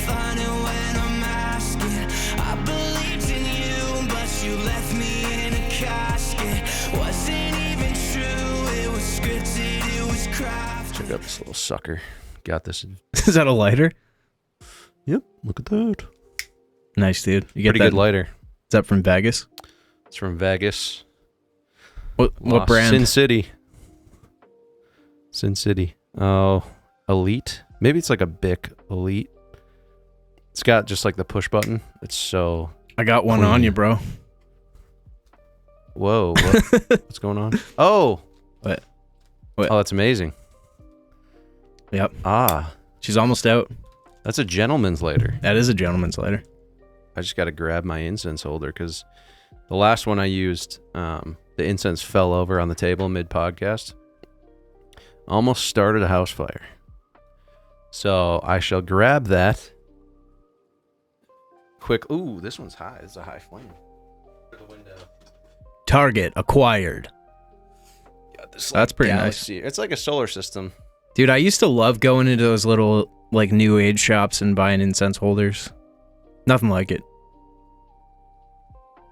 funny when I'm asking. I believed in you, but you left me in a casket. Wasn't even true, it was scripted, it was crafted. Check out this little sucker. Got this. Is that a lighter? Yep, look at that. Nice, dude. You get Pretty that? good lighter. Is that from Vegas? It's from Vegas. What brand? Sin City. Sin City. Oh, Elite. Maybe it's like a Bic Elite. It's got just like the push button. It's so... I got one clean. on you, bro. Whoa, what's going on? Oh! What? Oh, that's amazing. Yep. Ah. She's almost out. That's a gentleman's lighter. That is a gentleman's lighter. I just got to grab my incense holder because the last one I used, the incense fell over on the table mid-podcast. Almost started a house fire. So I shall grab that. Quick. Ooh, this one's high. It's a high flame. The window. Target acquired. Got this, That's pretty galaxy. It's like a solar system. Dude, I used to love going into those little like new age shops and buying incense holders. Nothing like it.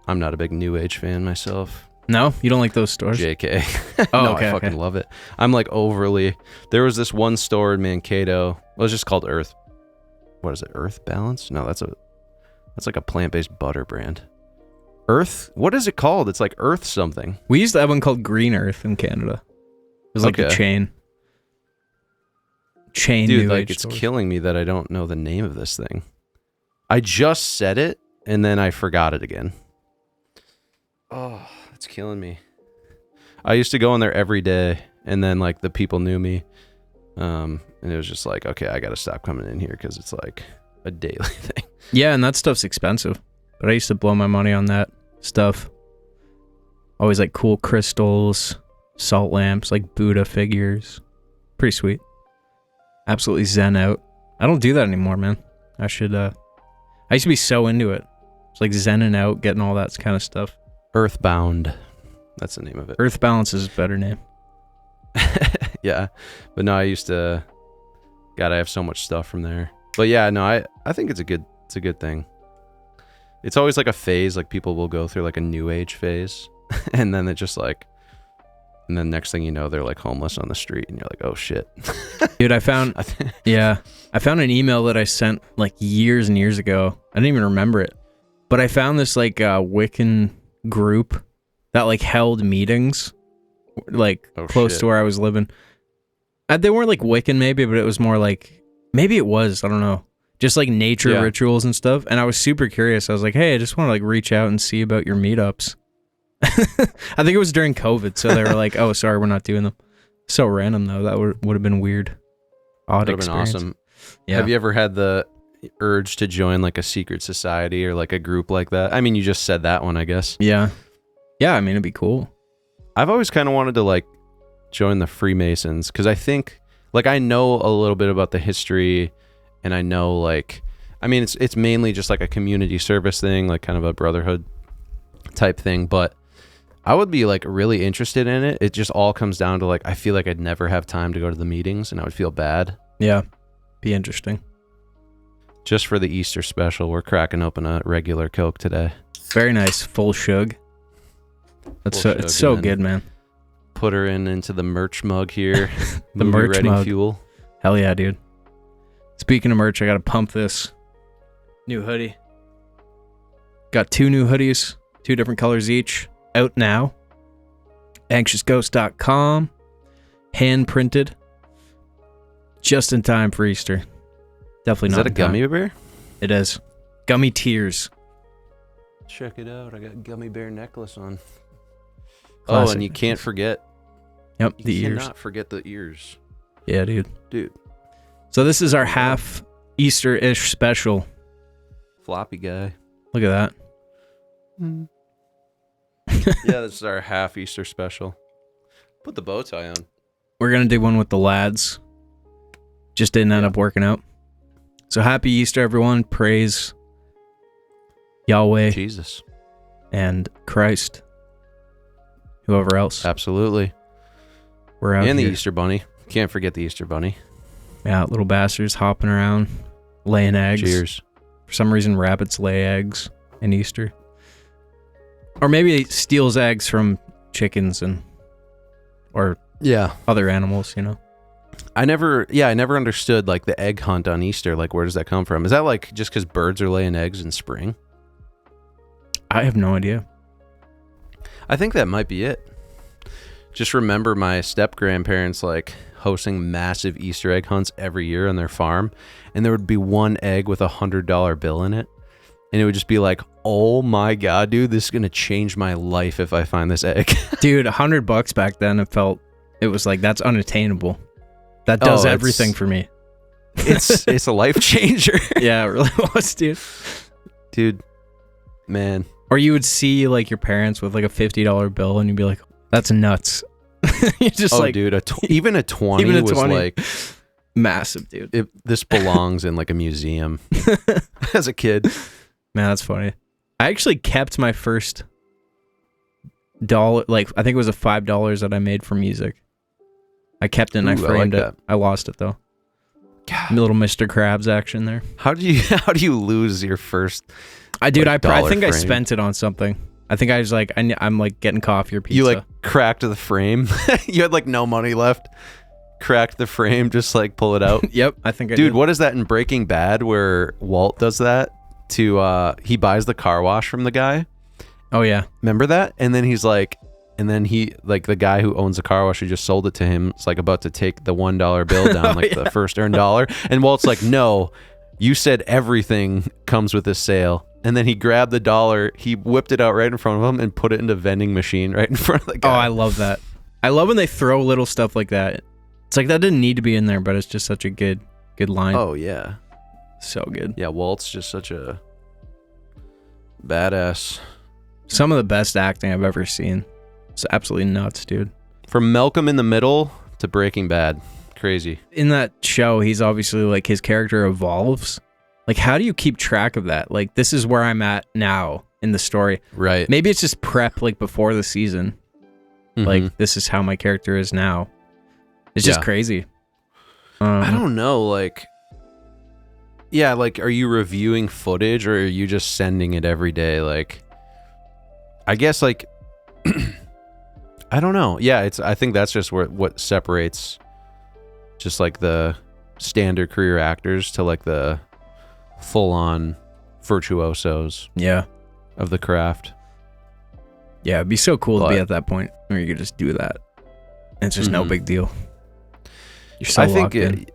I'm not a big new age fan myself. No? You don't like those stores? JK. Oh, No, okay, I fucking okay. love it. I'm like overly... There was this one store in Mankato. It was just called Earth... What is it? Earth Balance? No, that's like a plant-based butter brand. Earth? What is it called? It's like Earth something. We used to have one called Green Earth in Canada. It was like a Okay. chain. Dude, new like age it's stores. killing me that I don't know the name of this thing. I just said it, and then I forgot it again. Oh, it's killing me. I used to go in there every day, and then like the people knew me, and it was just like, okay, I got to stop coming in here because it's like a daily thing. Yeah, and that stuff's expensive. But I used to blow my money on that stuff. Always like cool crystals, salt lamps, like Buddha figures. Pretty sweet. Absolutely zen out. I don't do that anymore, man. I should, I used to be so into it. It's like zenning out, getting all that kind of stuff. Earthbound. That's the name of it. Earth Balance is a better name. Yeah. But no, I used to... God, I have so much stuff from there. But yeah, no, I think it's a good thing. It's always like a phase, like people will go through like a new age phase. And then it just like... And then next thing you know, they're like homeless on the street, and you're like, oh shit. Dude, I found an email that I sent like years and years ago. I didn't even remember it. But I found this like Wiccan group that like held meetings like close to where I was living. They weren't like Wiccan maybe, but it was more like, maybe it was, I don't know. Just like nature rituals and stuff. And I was super curious. I was like, hey, I just want to like reach out and see about your meetups. I think it was during COVID, so they were like, "Oh, sorry, we're not doing them." So random though. That would have been weird. Odd experience. Been awesome. Yeah. Have you ever had the urge to join like a secret society or like a group like that? I mean, you just said that one, I guess. Yeah. Yeah. I mean, it'd be cool. I've always kind of wanted to like join the Freemasons because I think like I know a little bit about the history, and I know like, I mean, it's mainly just like a community service thing, like kind of a brotherhood type thing, but I would be like really interested in it. It just all comes down to like, I feel like I'd never have time to go to the meetings, and I would feel bad. Yeah. Be interesting. Just for the Easter special, we're cracking open a regular Coke today. Very nice. Full shug. It's so good, man. Put her into the merch mug here. The merch ready mug. Fuel. Hell yeah, dude. Speaking of merch, I got to pump this new hoodie. Got 2 new hoodies, 2 different colors each. Out now. AnxiousGhost.com. Hand printed. Just in time for Easter. Definitely not. Is that a gummy bear? It is. Gummy tears. Check it out. I got a gummy bear necklace on. Classic. Oh, and you can't forget. Yep, You the ears. cannot forget the ears. Yeah, dude. Dude. So this is our half Easter-ish special. Floppy guy. Look at that. Yeah, this is our half Easter special. Put the bow tie on. We're going to do one with the lads. Just didn't end up working out. So happy Easter, everyone. Praise Yahweh Jesus. and Christ. Whoever else. Absolutely. We're out And the here. Easter bunny. Can't forget the Easter bunny. Yeah, little bastards hopping around. laying eggs. Cheers. For some reason, rabbits lay eggs in Easter. Or maybe it steals eggs from chickens or other animals, you know? I never understood like the egg hunt on Easter. Like, where does that come from? Is that like just because birds are laying eggs in spring? I have no idea. I think that might be it. Just remember my step-grandparents like hosting massive Easter egg hunts every year on their farm, and there would be one egg with $100 bill in it, and it would just be like, oh my god, dude, this is gonna change my life if I find this egg. Dude, $100 back then, it was like, that's unattainable. That does everything for me. It's a life changer. Yeah, it really was, dude, man. Or you would see like your parents with like a $50 bill, and you'd be like, that's nuts. You're just like, dude, even a 20 was like massive, dude. This belongs in like a museum. As a kid. Man, that's funny. I actually kept my first dollar, like I think it was a $5 that I made from music. I kept it and I framed it. I lost it though. God. Little Mr. Krabs action there. How do you lose your first? I think I spent it on something. I think I was like, I'm like getting coffee or pizza. You like cracked the frame. You had like no money left. Cracked the frame, just like pull it out. Yep, I think I did. Dude, what is that in Breaking Bad where Walt does that he buys the car wash from the guy? Oh yeah. Remember that? And then he's like, the guy who owns the car wash who just sold it to him, it's like about to take the $1 bill down, like the first earned dollar. And Walt's like, no, you said everything comes with this sale. And then he grabbed the dollar, he whipped it out right in front of him and put it in the vending machine right in front of the guy. Oh, I love that. I love when they throw little stuff like that. It's like that didn't need to be in there, but it's just such a good line. Oh, yeah. So good. Yeah, Walt's just such a badass. Some of the best acting I've ever seen. It's absolutely nuts, dude. From Malcolm in the Middle to Breaking Bad. Crazy. In that show, he's obviously like, his character evolves. Like, how do you keep track of that? Like, this is where I'm at now in the story. Right. Maybe it's just prep, like, before the season. Mm-hmm. Like, this is how my character is now. It's just crazy. I don't know, like... Yeah, like, are you reviewing footage or are you just sending it every day? Like, I guess, like... I don't know. Yeah, I think that's just what separates just, like, the standard career actors to, like, the... full-on virtuosos of the craft. Yeah, it'd be so cool to be at that point where you could just do that. And it's just no big deal. You're so locked in.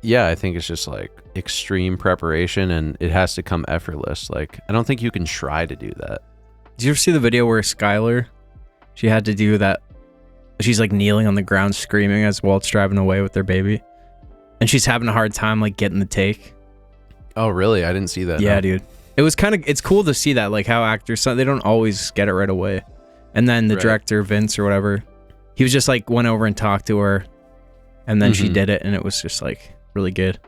I think it's just like extreme preparation and it has to come effortless. Like, I don't think you can try to do that. Did you ever see the video where Skylar, she had to do that? She's like kneeling on the ground screaming as Walt's driving away with their baby. And she's having a hard time like getting the take. Oh, really? I didn't see that. Yeah, dude. It was it's cool to see that, like how actors, they don't always get it right away. And then the director, Vince or whatever, he was just like went over and talked to her and then she did it and it was just like really good.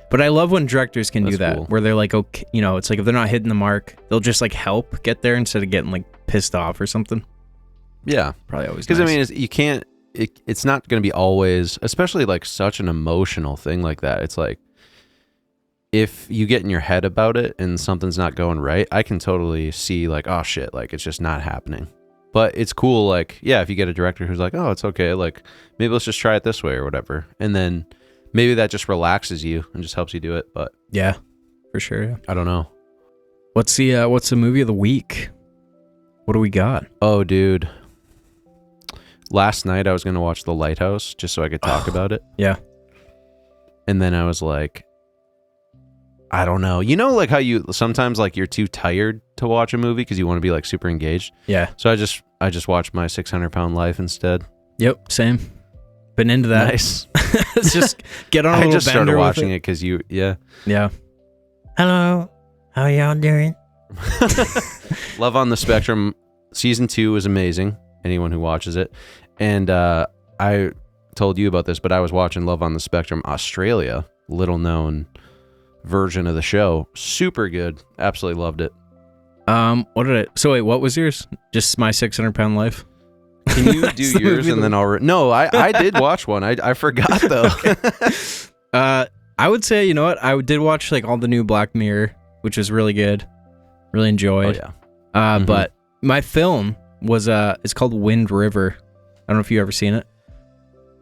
But I love when directors can do that, where they're like, okay, you know, it's like if they're not hitting the mark, they'll just like help get there instead of getting like pissed off or something. Yeah. Probably always Because, I mean, you can't, it's not going to be always, especially like such an emotional thing like that. It's like, if you get in your head about it and something's not going right, I can totally see like, oh shit, like it's just not happening. But it's cool, like, yeah, if you get a director who's like, oh, it's okay, like maybe let's just try it this way or whatever. And then maybe that just relaxes you and just helps you do it. But yeah, for sure. Yeah. I don't know. What's the movie of the week? What do we got? Oh, dude. Last night I was going to watch The Lighthouse just so I could talk about it. Yeah. And then I was like, I don't know. You know, like how you sometimes like you're too tired to watch a movie because you want to be like super engaged. Yeah. So I just watched My 600-Pound Life instead. Yep. Same. Been into that. Nice. Let's just get on a little I just started bender watching with it because you. Yeah. Hello. How y'all doing? Love on the Spectrum season 2 was amazing. Anyone who watches it, and I told you about this, but I was watching Love on the Spectrum Australia, little known version of the show. Super good. Absolutely loved it. What was yours? Just My 600-Pound Life? Can you do yours and then I'll... No, I did watch one. I forgot though. I would say, you know what? I did watch like all the new Black Mirror, which was really good. Really enjoyed. Oh yeah. But my film was it's called Wind River. I don't know if you ever seen it,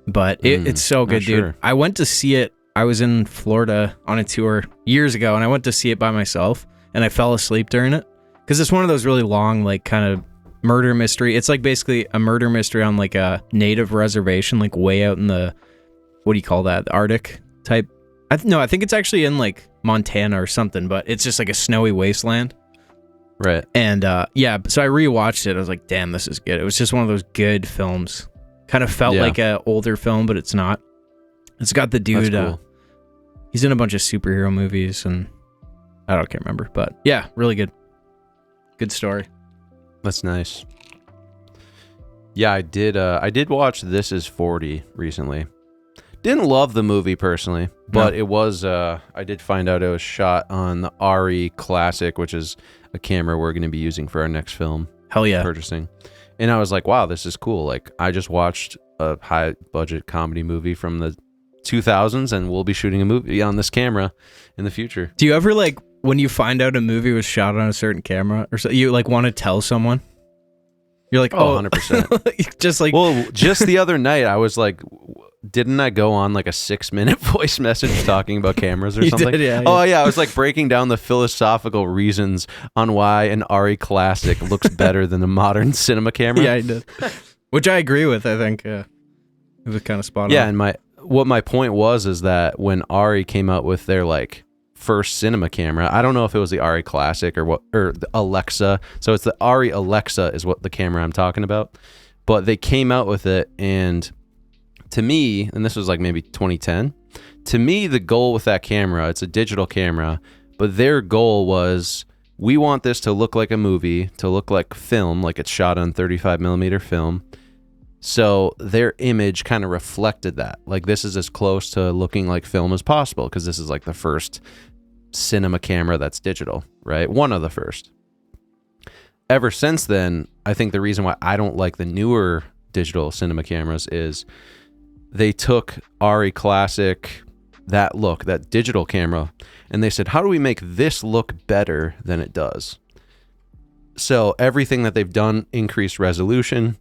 but it's so good, dude. Sure. I went to see it. I was in Florida on a tour years ago, and I went to see it by myself, and I fell asleep during it because it's one of those really long, like kind of murder mystery. It's like basically a murder mystery on like a native reservation, like way out in the, what do you call that? The Arctic type. I think it's actually in like Montana or something, but it's just like a snowy wasteland. Right. And yeah, so I rewatched it. I was like, damn, this is good. It was just one of those good films. Kind of felt like a older film, but it's not. It's got the dude. That's cool. He's in a bunch of superhero movies, and can't remember, but yeah, really good. Good story. That's nice. Yeah, I did watch This Is 40 recently. Didn't love the movie personally, but it was I did find out it was shot on the RE Classic, which is a camera we're going to be using for our next film. Hell yeah. Purchasing. And I was like, wow, this is cool. Like, I just watched a high budget comedy movie from the 2000s, and we'll be shooting a movie on this camera in the future. Do you ever, like, when you find out a movie was shot on a certain camera, or so, you like want to tell someone? You're like, 100%. Just like, well, just the other night, I was like, didn't I go on like a 6-minute voice message talking about cameras or something? Did, yeah. Oh yeah, I was like breaking down the philosophical reasons on why an RE Classic looks better than a modern cinema camera. Yeah, I did. Which I agree with. I think it was kind of spot on. Yeah, and my point was is that when RE came out with their like first cinema camera, I don't know if it was the RE Classic or the Alexa. So it's the RE Alexa is what the camera I'm talking about. But they came out with it, and to me, and this was like maybe 2010, to me the goal with that camera, it's a digital camera, but their goal was, we want this to look like a movie, to look like film, like it's shot on 35 millimeter film. So their image kind of reflected that. Like, this is as close to looking like film as possible, because this is like the first cinema camera that's digital, right? One of the first. Ever since then, I think the reason why I don't like the newer digital cinema cameras is they took RE Classic, that look, that digital camera, and they said, how do we make this look better than it does? So everything that they've done, increased resolution,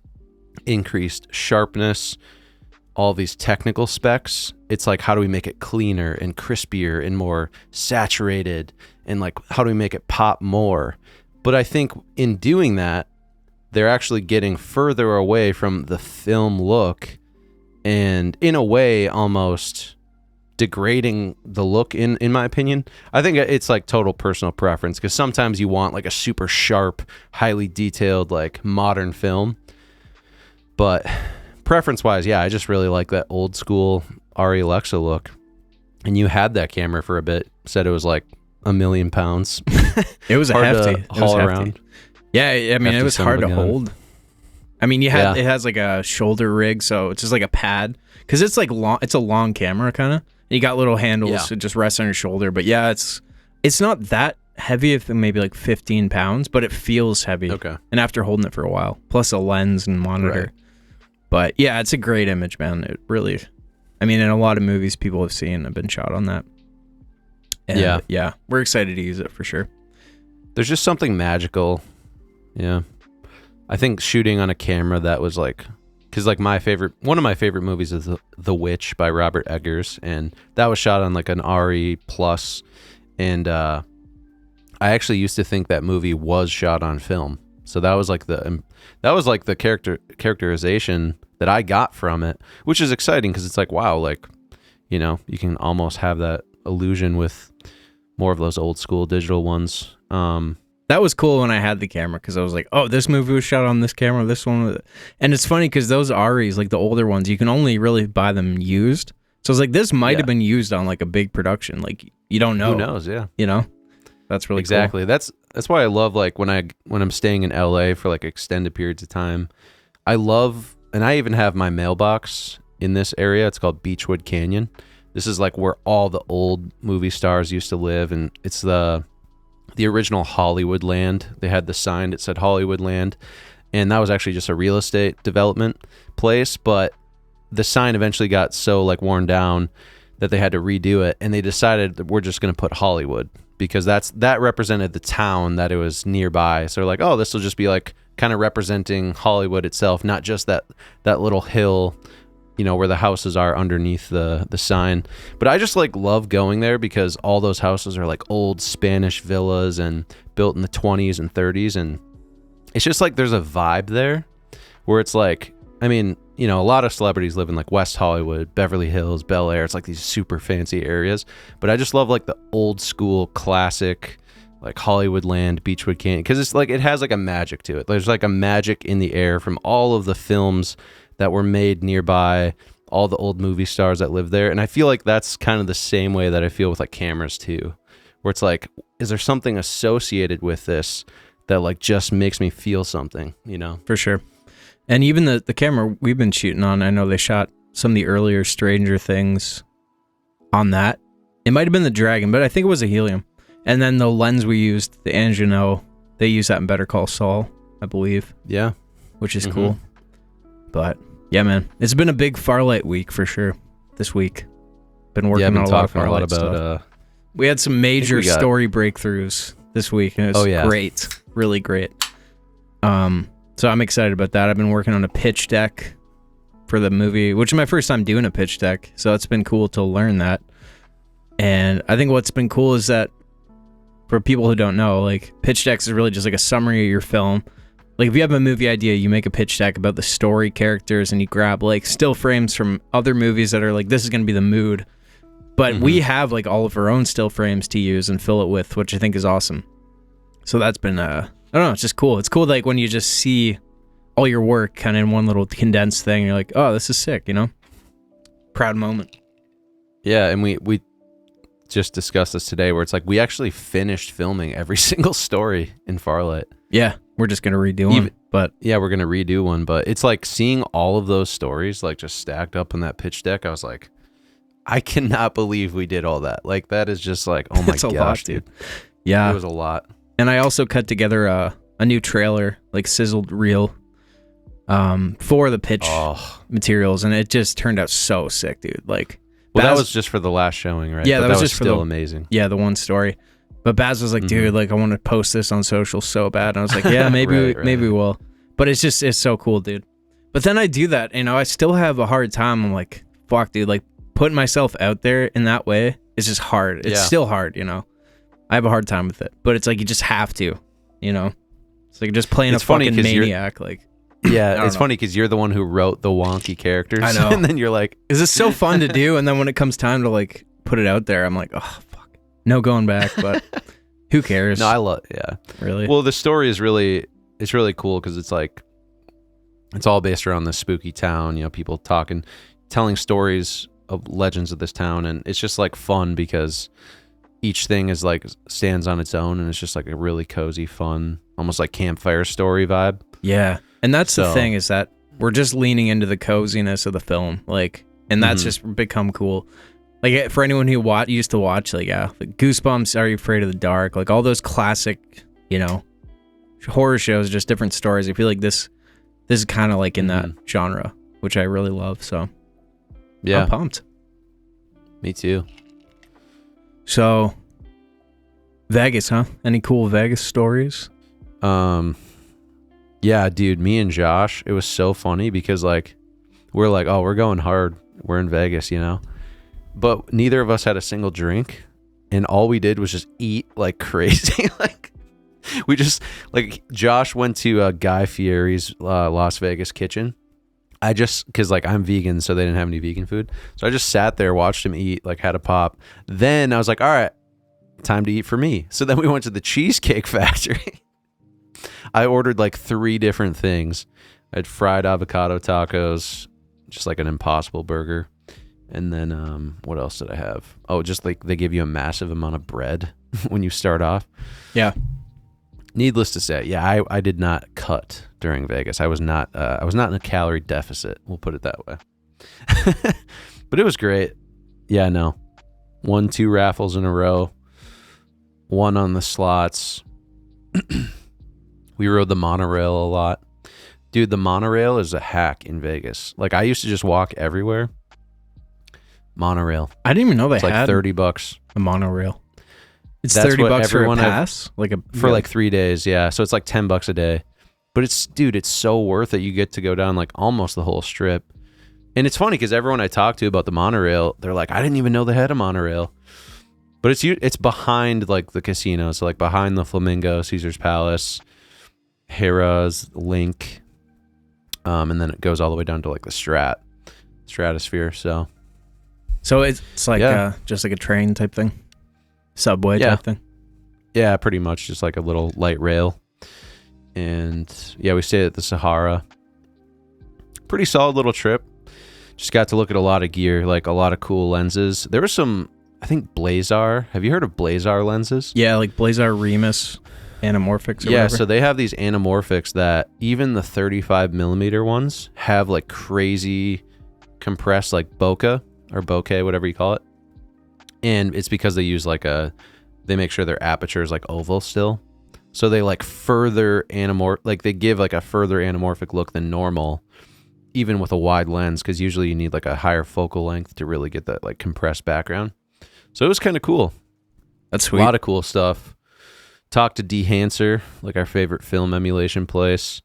increased sharpness, all these technical specs, it's like, how do we make it cleaner and crispier and more saturated, and like, how do we make it pop more? But I think in doing that, they're actually getting further away from the film look, and in a way almost degrading the look, in my opinion. I think it's like total personal preference, because sometimes you want like a super sharp, highly detailed, like modern film. But preference wise, yeah, I just really like that old school RE Alexa look. And you had that camera for a bit, said it was like £1 million. It was hard hefty. to haul around. Yeah, I mean, Hefty it was son hard of to a gun. hold. I mean, it has like a shoulder rig, so it's just like a pad, because it's like long. It's a long camera, kind of. You got little handles to just rest on your shoulder. But yeah, it's not that heavy. If maybe like 15 pounds, but it feels heavy. Okay. And after holding it for a while, plus a lens and monitor. Right. But yeah, it's a great image, man. It really, I mean, in a lot of movies people have seen have been shot on that. And yeah, we're excited to use it for sure. There's just something magical. Yeah. I think shooting on a camera that was like, because like one of my favorite movies is The Witch by Robert Eggers, and that was shot on like an RE Plus, and I actually used to think that movie was shot on film. So that was like the characterization that I got from it, which is exciting, because it's like, wow, like, you know, you can almost have that illusion with more of those old school digital ones. That was cool when I had the camera, because I was like, oh, this movie was shot on this camera, this one. And it's funny because those REs, like the older ones, you can only really buy them used. So it's like, this might have been used on like a big production. Like, you don't know. Who knows? Yeah. You know? That's really exactly. cool. That's why I love, like, when I'm staying in LA for like extended periods of time, I love, and I even have my mailbox in this area. It's called Beechwood Canyon. This is like where all the old movie stars used to live, and it's the original Hollywood land. They had the sign that said Hollywood land, and that was actually just a real estate development place, but the sign eventually got so like worn down that they had to redo it, and they decided that we're just going to put Hollywood because that represented the town that it was nearby. So like, oh, this will just be like kind of representing Hollywood itself, not just that little hill, you know, where the houses are underneath the sign. But I just like love going there because all those houses are like old Spanish villas and built in the 20s and 30s, and it's just like there's a vibe there where it's like, I mean, you know, a lot of celebrities live in like West Hollywood, Beverly Hills, Bel Air. It's like these super fancy areas, but I just love like the old school classic, like Hollywood land, Beechwood Canyon, because it's like it has like a magic to it. There's like a magic in the air from all of the films that were made nearby, all the old movie stars that live there. And I feel like that's kind of the same way that I feel with like cameras too, where it's like, is there something associated with this that like just makes me feel something, you know? For sure. And even the camera we've been shooting on, I know they shot some of the earlier Stranger Things on that. It might have been the Dragon, but I think it was a helium. And then the lens we used, the Angino, they use that in Better Call Saul, I believe. Yeah. Which is cool. But yeah, man, it's been a big Farlight week for sure this week. Been working on a lot of Farlight stuff. We had some major story breakthroughs this week, and it was great. Really great. So I'm excited about that. I've been working on a pitch deck for the movie, which is my first time doing a pitch deck. So it's been cool to learn that. And I think what's been cool is that for people who don't know, like pitch decks is really just like a summary of your film. Like if you have a movie idea, you make a pitch deck about the story, characters, and you grab like still frames from other movies that are like, this is going to be the mood. But we have like all of our own still frames to use and fill it with, which I think is awesome. So that's been, I don't know, it's just cool. It's cool like when you just see all your work kind of in one little condensed thing. You're like, oh, this is sick, you know? Proud moment. Yeah, and we just discussed this today where it's like we actually finished filming every single story in Farlight. Yeah, we're just going to redo one. But yeah, we're going to redo one. But it's like seeing all of those stories like just stacked up in that pitch deck. I was like, I cannot believe we did all that. Like that is just like, oh my gosh, dude. Yeah. It was a lot. And I also cut together a new trailer, like sizzled reel, for the pitch materials, and it just turned out so sick, dude. Like, well, that was just for the last showing, right? Yeah, but that was just still for amazing. Yeah, the one story. But Baz was like, dude, like I want to post this on social so bad. And I was like, yeah, maybe maybe we will. But it's so cool, dude. But then I do that, you know, I still have a hard time. I'm like, fuck, dude, like putting myself out there in that way is just hard. It's still hard, you know. I have a hard time with it, but it's like you just have to, you know. It's like just playing a fucking maniac, like. Yeah, it's funny because you're the one who wrote the wonky characters. I know. And then you're like, is this so fun to do? And then when it comes time to like put it out there, I'm like, oh fuck, no going back. But who cares? No, I love. Yeah, really. Well, the story is really cool because it's like it's all based around this spooky town. You know, people telling stories of legends of this town, and it's just like fun because each thing is like stands on its own, and it's just like a really cozy, fun, almost like campfire story vibe. Yeah. And that's the thing is that we're just leaning into the coziness of the film, like, and that's just become cool. Like for anyone who used to watch, like, like Goosebumps, Are You Afraid of the Dark, like all those classic, you know, horror shows, just different stories. I feel like this is kind of like in that genre, which I really love. So yeah, I'm pumped. Me too. So Vegas, huh? Any cool Vegas stories? Yeah, dude, me and Josh, it was so funny because like we're like, oh, we're going hard. We're in Vegas, you know? But neither of us had a single drink, and all we did was just eat like crazy. Like we just like Josh went to Guy Fieri's Las Vegas kitchen. Because like I'm vegan, so they didn't have any vegan food. So I just sat there, watched him eat, like had a pop. Then I was like, all right, time to eat for me. So then we went to the Cheesecake Factory. I ordered like 3 different things. I had fried avocado tacos, just like an Impossible burger. And then what else did I have? Oh, just like they give you a massive amount of bread when you start off. Yeah. Needless to say, yeah, I did not cut during Vegas. I was not in a calorie deficit. We'll put it that way. But it was great. Yeah, no. 1, 2 raffles in a row. 1 on the slots. We rode the monorail a lot. Dude, the monorail is a hack in Vegas. Like I used to just walk everywhere. monorail. I didn't even know they It's like had $30. a monorail. It's That's what $30 for a everyone pass, for like 3 days. Yeah, so it's like $10 a day. But it's so worth it. You get to go down like almost the whole strip. And it's funny because everyone I talk to about the monorail, they're like, I didn't even know they had a monorail. But it's behind like the casino, so like behind the Flamingo, Caesar's Palace, Harrah's, Link, and then it goes all the way down to like the Stratosphere. So it's like just like a train type thing, subway type thing. Yeah, pretty much just like a little light rail. And yeah, we stayed at the Sahara. Pretty solid little trip. Just got to look at a lot of gear, like a lot of cool lenses. There was some, I think, Blazar. Have you heard of Blazar lenses? Yeah, like Blazar Remus anamorphics or yeah, whatever. so they have these anamorphics that even the 35 millimeter ones have like crazy compressed like bokeh or bokeh, whatever you call it. And it's because they use they make sure their aperture is like oval still. So they like further they give like a further anamorphic look than normal, even with a wide lens, because usually you need like a higher focal length to really get that like compressed background. So it was kind of cool. That's sweet. A lot of cool stuff. Talked to Dehancer, like our favorite film emulation place.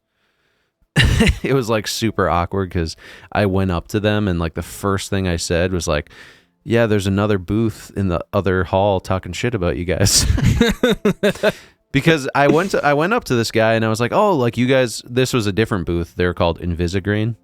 It was like super awkward because I went up to them and like the first thing I said was like, yeah, there's another booth in the other hall talking shit about you guys. Because I went up to this guy and I was like, oh, like you guys, this was a different booth. They were called Invisigrain.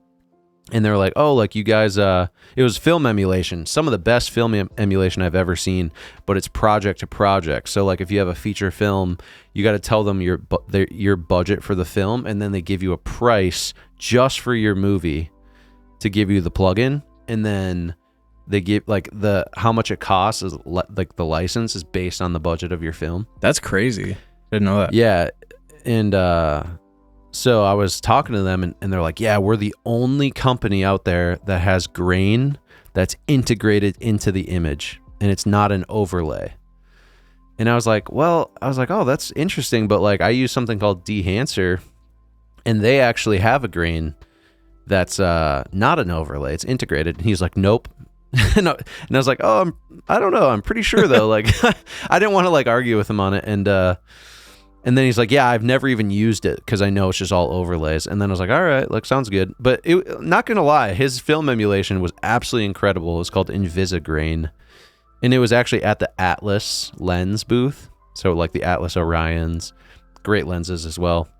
And they were like, oh, like you guys, it was film emulation. Some of the best film emulation I've ever seen, but it's project to project. So like if you have a feature film, you got to tell them your budget for the film, and then they give you a price just for your movie to give you the plugin. And then they give like how much it costs is like the license is based on the budget of your film. That's crazy. Didn't know that. Yeah. And, so I was talking to them and they're like, yeah, we're the only company out there that has grain that's integrated into the image and it's not an overlay. And I was like, oh, that's interesting. But like I use something called Dehancer and they actually have a grain that's not an overlay. It's integrated. And he's like, nope. And I was like, oh, I don't know. I'm pretty sure though. Like I didn't want to like argue with him on it. And then he's like, yeah, I've never even used it because I know it's just all overlays. And then I was like, all right, like sounds good. But not going to lie, his film emulation was absolutely incredible. It was called Invisigrain. And it was actually at the Atlas lens booth. So like the Atlas Orions, great lenses as well.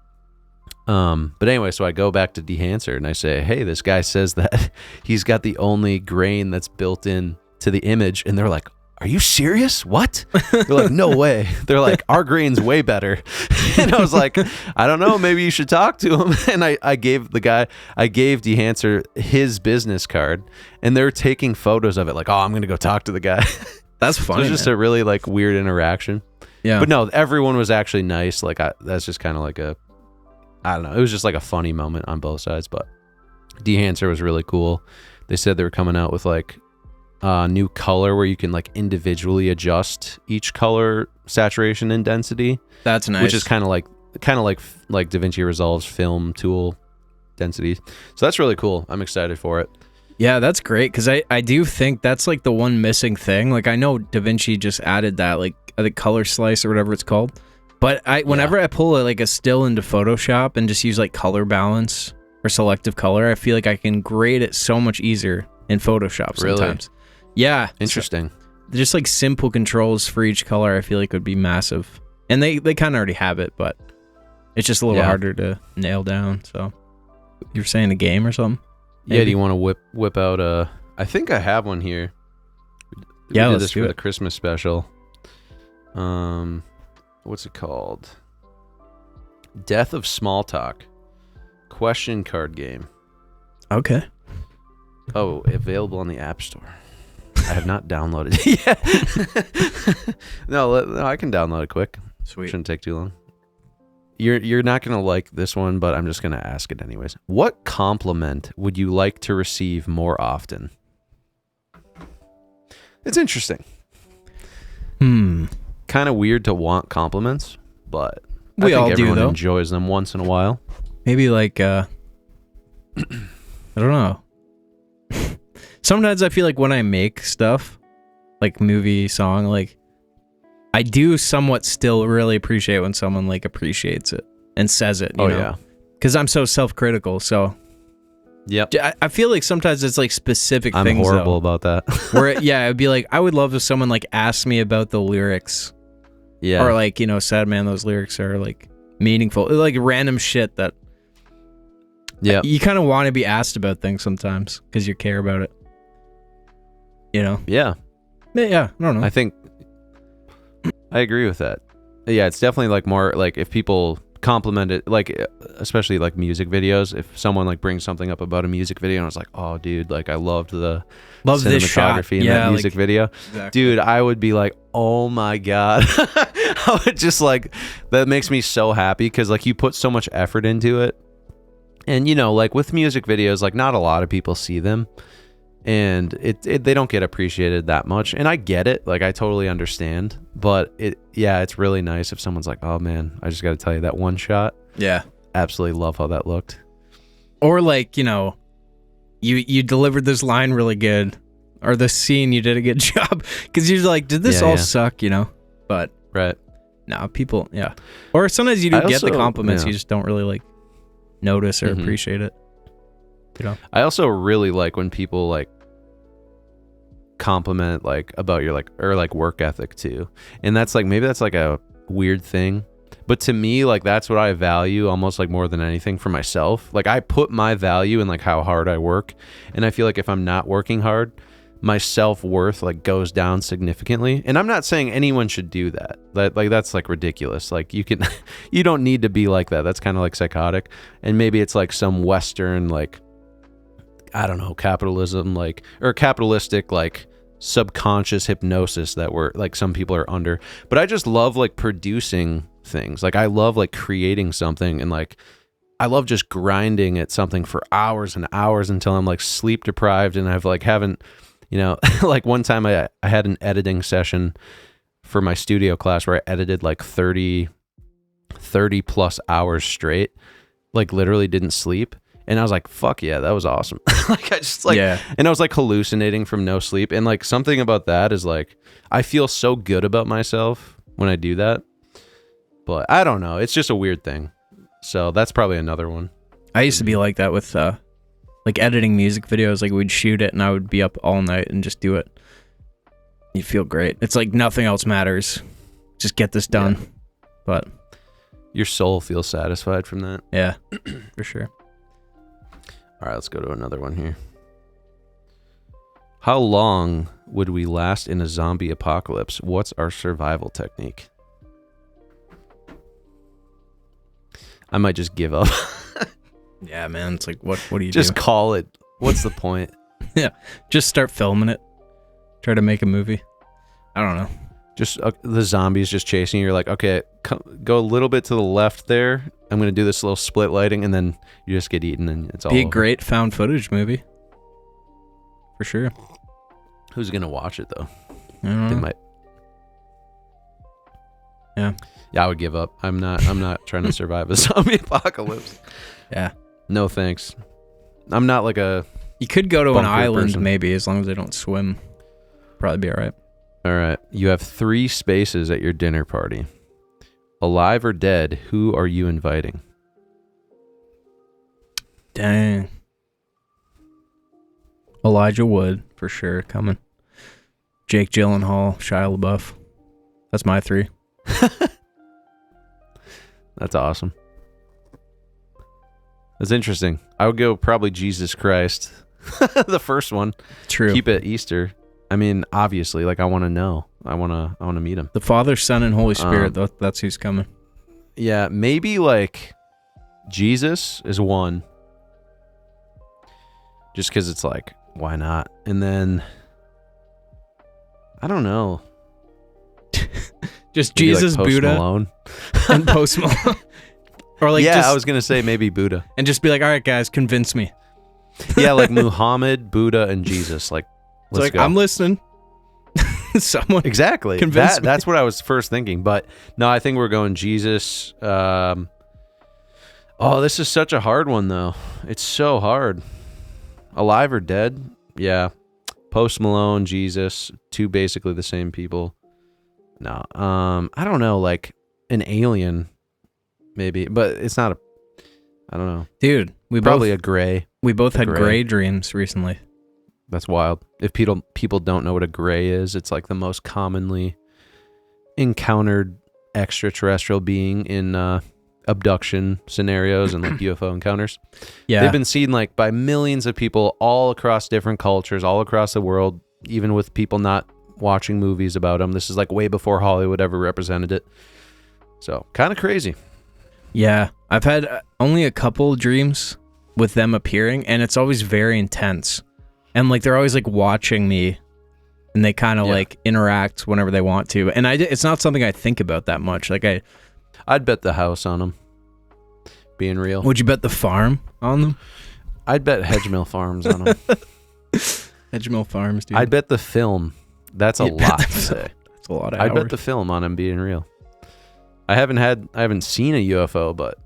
But anyway, so I go back to Dehancer and I say, hey, this guy says that he's got the only grain that's built in to the image. And they're like, are you serious? What? They're like, no way. They're like, our grain's way better. And I was like, I don't know. Maybe you should talk to him. And I gave Dehancer his business card and they're taking photos of it. Like, oh, I'm going to go talk to the guy. That's funny. So it was just a really like weird interaction. Yeah. But no, everyone was actually nice. Like that's just kind of like I don't know. It was just like a funny moment on both sides, but Dehancer was really cool. They said they were coming out with like new color where you can like individually adjust each color saturation and density. That's nice. Which is kind of like DaVinci Resolve's film tool density. So that's really cool. I'm excited for it. Yeah, that's great because I do think that's like the one missing thing. Like I know DaVinci just added that like the color slice or whatever it's called. But whenever I pull a still into Photoshop and just use like color balance or selective color, I feel like I can grade it so much easier in Photoshop sometimes. Really? Yeah. Interesting. So just like simple controls for each color I feel like would be massive. And they kind of already have it, but it's just a little harder to nail down. So you're saying a game or something? Maybe? Yeah, do you want to whip out I think I have one here. We did this for the Christmas special. What's it called? Death of Small Talk. Question card game. Okay. Oh, available on the App Store. I have not downloaded it yet. No, I can download it quick. Sweet. Shouldn't take too long. You're not going to like this one, but I'm just going to ask it anyways. What compliment would you like to receive more often? It's interesting. Kind of weird to want compliments, but I think everyone enjoys them once in a while. Maybe like I don't know. Sometimes I feel like when I make stuff, like movie, song, like I do somewhat still really appreciate when someone like appreciates it and says it. You know? Yeah. Because I'm so self-critical. So Yep. I feel like sometimes it's like specific I'm things. horrible about that. Where it'd be like I would love if someone like asked me about the lyrics. Yeah. Or like, you know, sad man, those lyrics are like meaningful. Like random shit that you kind of want to be asked about things sometimes because you care about it. You know? Yeah. Yeah, I don't know. I think I agree with that. Yeah, it's definitely like more like if people compliment it, like especially like music videos, if someone like brings something up about a music video and it's like, oh dude, like I loved the this shot cinematography in that music video. Exactly. Dude, I would be like, oh my God. I would just like, that makes me so happy because like you put so much effort into it. And you know, like with music videos, like not a lot of people see them. And they don't get appreciated that much, and I get it, like I totally understand, but it's really nice if someone's like, oh man, I just got to tell you that one shot, absolutely love how that looked. Or like, you know, you delivered this line really good, or this scene you did a good job, because you're like, did this all suck, you know? But right, no, people, or sometimes you do get the compliments, you just don't really like notice or appreciate it. You know? I also really like when people like compliment like about your like or like work ethic too, and that's like maybe that's like a weird thing, but to me like that's what I value almost like more than anything for myself. Like I put my value in like how hard I work, and I feel like if I'm not working hard, my self-worth like goes down significantly. And I'm not saying anyone should do that, like that's like ridiculous. Like you don't need to be like that. That's kind of like psychotic, and maybe it's like some Western like I don't know, capitalism, like, or capitalistic, like, subconscious hypnosis that we're, like, some people are under. But I just love, like, producing things. Like, I love, like, creating something, and, like, I love just grinding at something for hours and hours until I'm, like, sleep deprived, and I've, like, haven't, you know, like, one time I had an editing session for my studio class where I edited, like, 30 plus hours straight, like, literally didn't sleep. And I was like, fuck yeah, that was awesome. Like, I just like, and I was like hallucinating from no sleep. And like something about that is like, I feel so good about myself when I do that. But I don't know. It's just a weird thing. So that's probably another one. I used to be like that with like editing music videos. Like we'd shoot it and I would be up all night and just do it. You feel great. It's like nothing else matters. Just get this done. Yeah. But your soul feels satisfied from that. Yeah, for sure. All right, let's go to another one here. How long would we last in a zombie apocalypse? What's our survival technique? I might just give up. Yeah, man. It's like, what do you just do? Call it. What's the point? Yeah, just start filming it. Try to make a movie. I don't know. Just the zombies just chasing you. You're like, okay, go a little bit to the left there. I'm going to do this little split lighting, and then you just get eaten, and it's all Be a over. great found footage movie. For sure. Who's going to watch it, though? I don't know. They might. Yeah. Yeah, I would give up. I'm not trying to survive a zombie apocalypse. Yeah. No, thanks. I'm not like a... You could go to an island, person. maybe, as long as they don't swim. Probably be all right. All right. You have 3 spaces at your dinner party. Alive or dead, who are you inviting? Dang. Elijah Wood, for sure, coming. Jake Gyllenhaal, Shia LaBeouf. That's my 3. That's awesome. That's interesting. I would go probably Jesus Christ. The first one. True. Keep it Easter. I mean, obviously, like I want to know. I want to meet him. The Father, Son, and Holy Spirit. That's who's coming. Yeah, maybe like Jesus is one. Just because it's like, why not? And then I don't know. Just maybe Jesus, like Post Buddha, Malone. and Post Malone. Or like, yeah, just, I was gonna say maybe Buddha, and just be like, all right, guys, convince me. Yeah, like Muhammad, Buddha, and Jesus. Like, let's go. I'm listening. Someone exactly. convince me. That's what I was first thinking, but no, I think we're going Jesus. Oh, this is such a hard one though. It's so hard. Alive or dead? Yeah, Post Malone, Jesus, two basically the same people. No, I don't know, like an alien, maybe, but it's not a. I don't know, dude. Probably a gray. We both had gray dreams recently. That's wild. If people don't know what a gray is, it's like the most commonly encountered extraterrestrial being in abduction scenarios and like UFO encounters. Yeah, they've been seen like by millions of people all across different cultures, all across the world, even with people not watching movies about them. This is like way before Hollywood ever represented it. So kind of crazy. Yeah, I've had only a couple dreams with them appearing, and it's always very intense. And like they're always like watching me, and they kind of like interact whenever they want to. And it's not something I think about that much. Like I'd bet the house on them being real. Would you bet the farm on them? I'd bet Hedgemill Farms on them. Hedgemill Farms, dude. I'd bet the film. That's a lot to say. That's a lot of I'd hours. bet the film on him being real. I haven't seen a UFO, but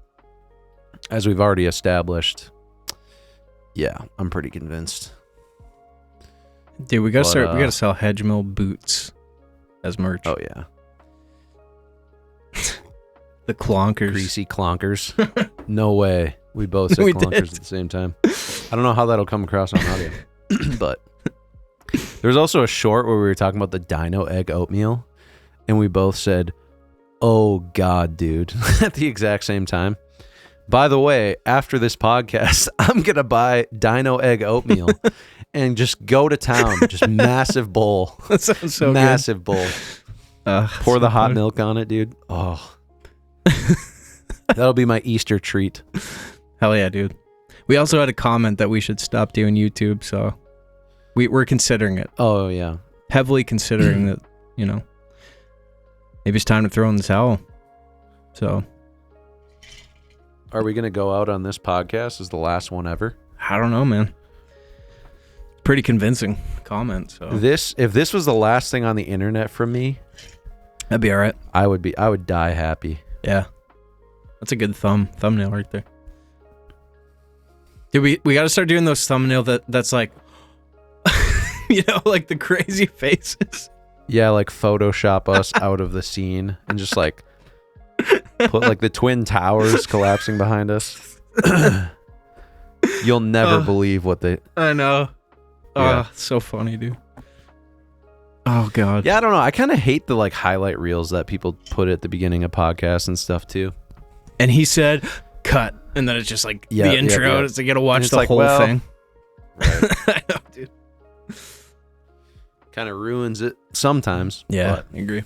as we've already established, yeah, I'm pretty convinced. Dude, we gotta sell Hedgemill boots as merch. Oh yeah. The clonkers. Greasy clonkers. No way. We both said clonkers at the same time. I don't know how that'll come across on audio. But there was also a short where we were talking about the dino egg oatmeal, and we both said, "Oh God, dude," at the exact same time. By the way, after this podcast, I'm going to buy dino egg oatmeal and just go to town. Just massive bowl. That sounds so massive good. bowl. Pour the hot milk on it, dude. Oh. That'll be my Easter treat. Hell yeah, dude. We also had a comment that we should stop doing YouTube, so we're considering it. Oh, yeah. Heavily considering that, you know, maybe it's time to throw in the towel. So... Are we going to go out on this podcast as the last one ever? I don't know, man. Pretty convincing comment. So if this was the last thing on the internet from me, that'd be all right. I would die happy. Yeah. That's a good thumbnail right there. Dude, we got to start doing those thumbnail that's like, you know, like the crazy faces. Yeah, like Photoshop us out of the scene and just like put like the Twin Towers collapsing behind us. You'll never believe what they... I know. Yeah. Oh, so funny, dude. Oh, God. Yeah, I don't know. I kind of hate the like highlight reels that people put at the beginning of podcasts and stuff too. And he said, cut. And then it's just like the intro. It's like you got to watch the whole thing. Right. I know, dude. Kind of ruins it sometimes. Yeah, but, I agree.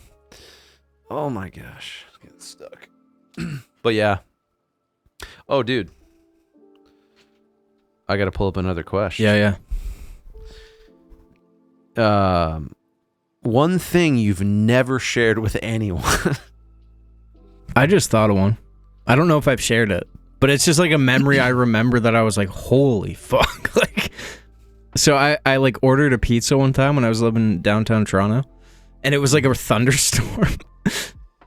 Oh my gosh. It's getting stuck. But yeah. Oh, dude. I got to pull up another question. Yeah. One thing you've never shared with anyone. I just thought of one. I don't know if I've shared it, but it's just like a memory I remember that I was like, holy fuck. Like, so I like ordered a pizza one time when I was living in downtown Toronto, and it was like a thunderstorm.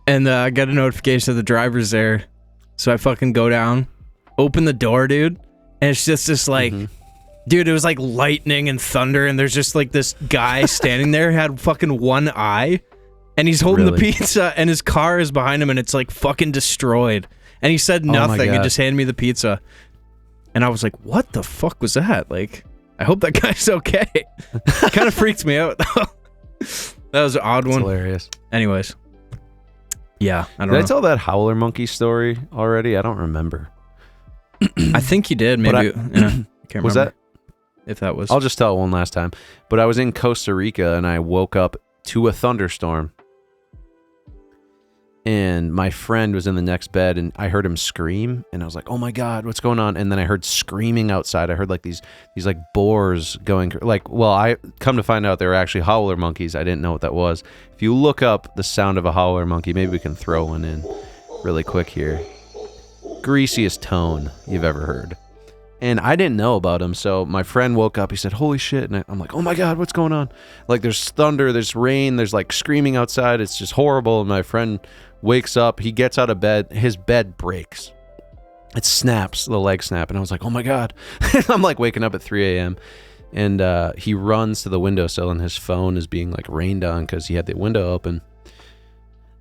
And I got a notification that the driver's there. So I fucking go down, open the door, dude. And it's just this like, dude, it was like lightning and thunder. And there's just like this guy standing there, had fucking one eye. And he's holding the pizza and his car is behind him and it's like fucking descred. And he said nothing and just handed me the pizza. And I was like, what the fuck was that? Like, I hope that guy's okay. Kind of freaked me out though. That was an odd one. Hilarious. Anyways. Yeah, I don't know. Did I tell that howler monkey story already? I don't remember. I think you did. Maybe. I can't remember. Was that? If that was. I'll just tell it one last time. But I was in Costa Rica and I woke up to a thunderstorm. And my friend was in the next bed and I heard him scream. And I was like, oh my God, what's going on? And then I heard screaming outside. I heard like these like boars going like, well, I come to find out they were actually howler monkeys. I didn't know what that was. If you look up the sound of a howler monkey, maybe we can throw one in really quick here. Greasiest tone you've ever heard. And I didn't know about him. So my friend woke up. He said, holy shit. And I'm like, oh my God, what's going on? Like there's thunder, there's rain, there's like screaming outside. It's just horrible. And my friend wakes up. He gets out of bed. His bed breaks. It snaps, the leg snap. And I was like, oh my God. I'm like waking up at 3 a.m. And he runs to the windowsill, and his phone is being like rained on because he had the window open.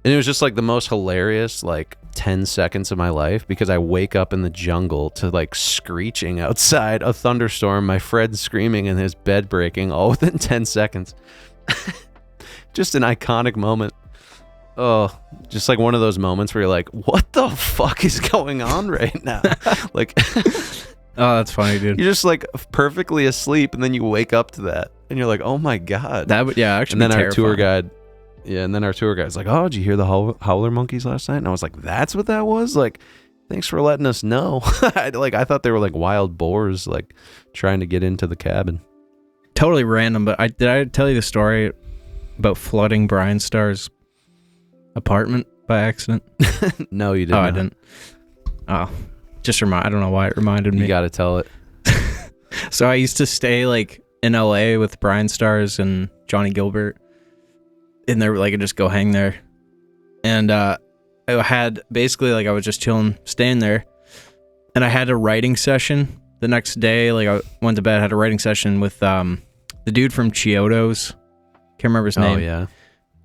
And it was just like the most hilarious like 10 seconds of my life, because I wake up in the jungle to like screeching outside, a thunderstorm, my friend screaming, and his bed breaking, all within 10 seconds. Just an iconic moment. Oh, just like one of those moments where you're like, what the fuck is going on right now? Like, Oh, that's funny, dude. you're just like perfectly asleep, and then you wake up to that, and you're like, oh my God. That would, yeah, actually. And then be our tour terrifying. guide, and then our tour guide's like, oh, did you hear the howler monkeys last night? And I was like, that's what that was? Like, thanks for letting us know. I thought they were like wild boars, like trying to get into the cabin. Totally random, but did I tell you the story about flooding Brian Starr's apartment by accident? No, you didn't. I didn't. Oh, I don't know why it reminded me. You got to tell it. So I used to stay like in LA with Brian Stars and Johnny Gilbert, and they were like, I'd just go hang there. And I had basically like I was just chilling, staying there, and I had a writing session the next day. Like I went to bed, had a writing session with the dude from Chiodos. Can't remember his name. Oh yeah.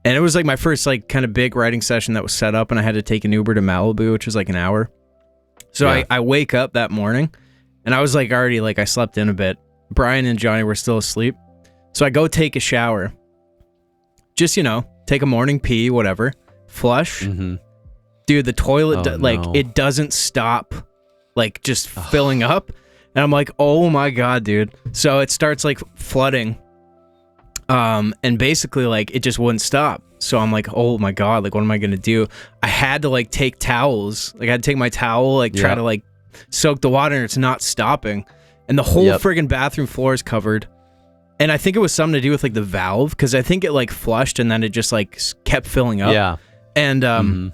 And it was like my first like kind of big writing session that was set up, and I had to take an Uber to Malibu, which was like an hour. So Yeah. I wake up that morning, and I was like already like I slept in a bit. Brian and Johnny were still asleep. So I go take a shower. Just, take a morning pee, whatever. Flush. Mm-hmm. Dude, the toilet, No. it doesn't stop, like, just filling up. And I'm like, oh my God, dude. So it starts, like, flooding. And basically, like, it just wouldn't stop. So I'm like, oh my God, like, what am I going to do? I had to, like, take towels. Like, I had to take my towel, like, try to, like, soak the water, and it's not stopping. And the whole friggin' bathroom floor is covered. And I think it was something to do with like the valve, because I think it like flushed and then it just like kept filling up. Yeah. And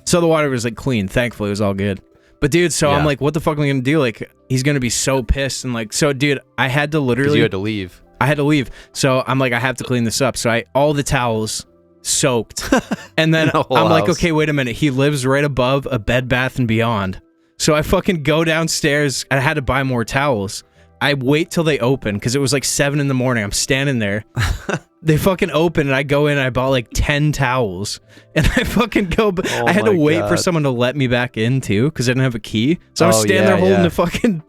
so the water was like clean. Thankfully, it was all good. But dude, so I'm like, what the fuck am I gonna do? Like, he's gonna be so pissed. And like, so dude, I had to literally. You had to leave. I had to leave. So I'm like, I have to clean this up. So all the towels soaked. And then I'm like, okay, wait a minute. He lives right above a Bed Bath and Beyond. So I fucking go downstairs. I had to buy more towels. I wait till they open, because it was like 7 a.m. I'm standing there. They fucking open, and I go in, and I bought like 10 towels. And I fucking go, I had to wait for someone to let me back in too, because I didn't have a key. So I'm standing there holding the fucking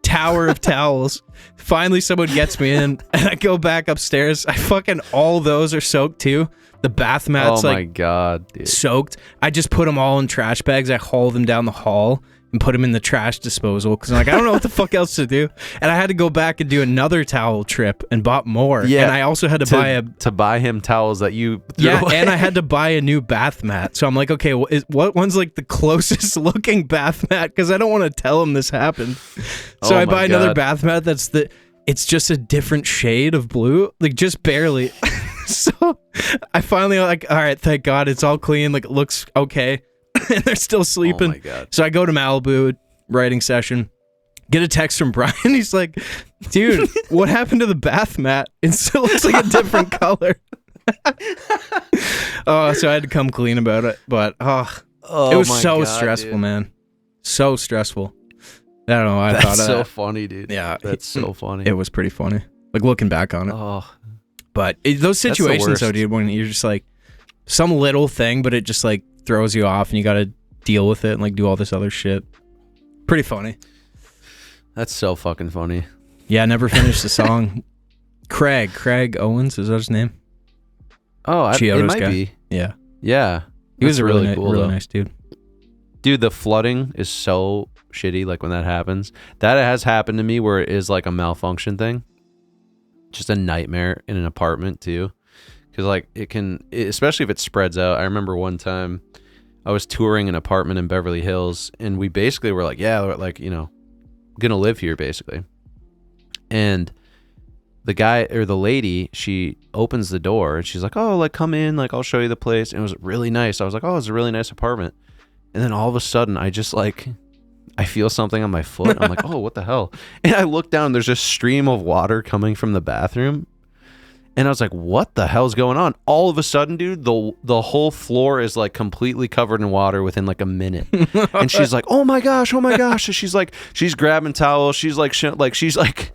tower of towels. Finally, someone gets me in, and I go back upstairs. All those are soaked too. The bath mats, oh my God, dude. Soaked. I just put them all in trash bags. I haul them down the hall and put them in the trash disposal, because I'm like, I don't know what the fuck else to do. And I had to go back and do another towel trip and bought more. Yeah, and I also had to buy him towels that you threw away. And I had to buy a new bath mat. So I'm like, okay, what one's like the closest looking bath mat? Because I don't want to tell him this happened. So I buy another bath mat it's just a different shade of blue, like just barely. So I finally like, all right, thank God it's all clean. Like, it looks okay. And they're still sleeping. Oh my God. So I go to Malibu, writing session, get a text from Brian. He's like, dude, what happened to the bath mat? It still looks like a different color. So I had to come clean about it. But it was so stressful, man. So stressful. I don't know. I thought that's so funny, dude. Yeah. That's so funny. It was pretty funny. Like, looking back on it. Oh. But those situations, though, dude, when you're just like some little thing, but it just like throws you off, and you got to deal with it and like do all this other shit. Pretty funny. That's so fucking funny. Yeah, I never finished the song. Craig Owens, is that his name? Oh, it might be. Yeah. Yeah. He was a really cool, really though. nice dude. Dude, the flooding is so shitty. Like, when that happens, that has happened to me, where it is like a malfunction thing. Just a nightmare in an apartment too, because like especially if it spreads out. I remember one time I was touring an apartment in Beverly Hills, and we basically were like, yeah, we're like, gonna live here basically. And the guy or the lady, she opens the door and she's like, oh, like, come in, like, I'll show you the place. And it was really nice. I was like, oh, it's a really nice apartment. And then all of a sudden I just like, I feel something on my foot. I'm like, oh, what the hell? And I look down, there's a stream of water coming from the bathroom. And I was like, what the hell's going on? All of a sudden, dude, the whole floor is like completely covered in water within like a minute. And she's like, oh my gosh. And she's like, she's grabbing towels. She's like, she's like,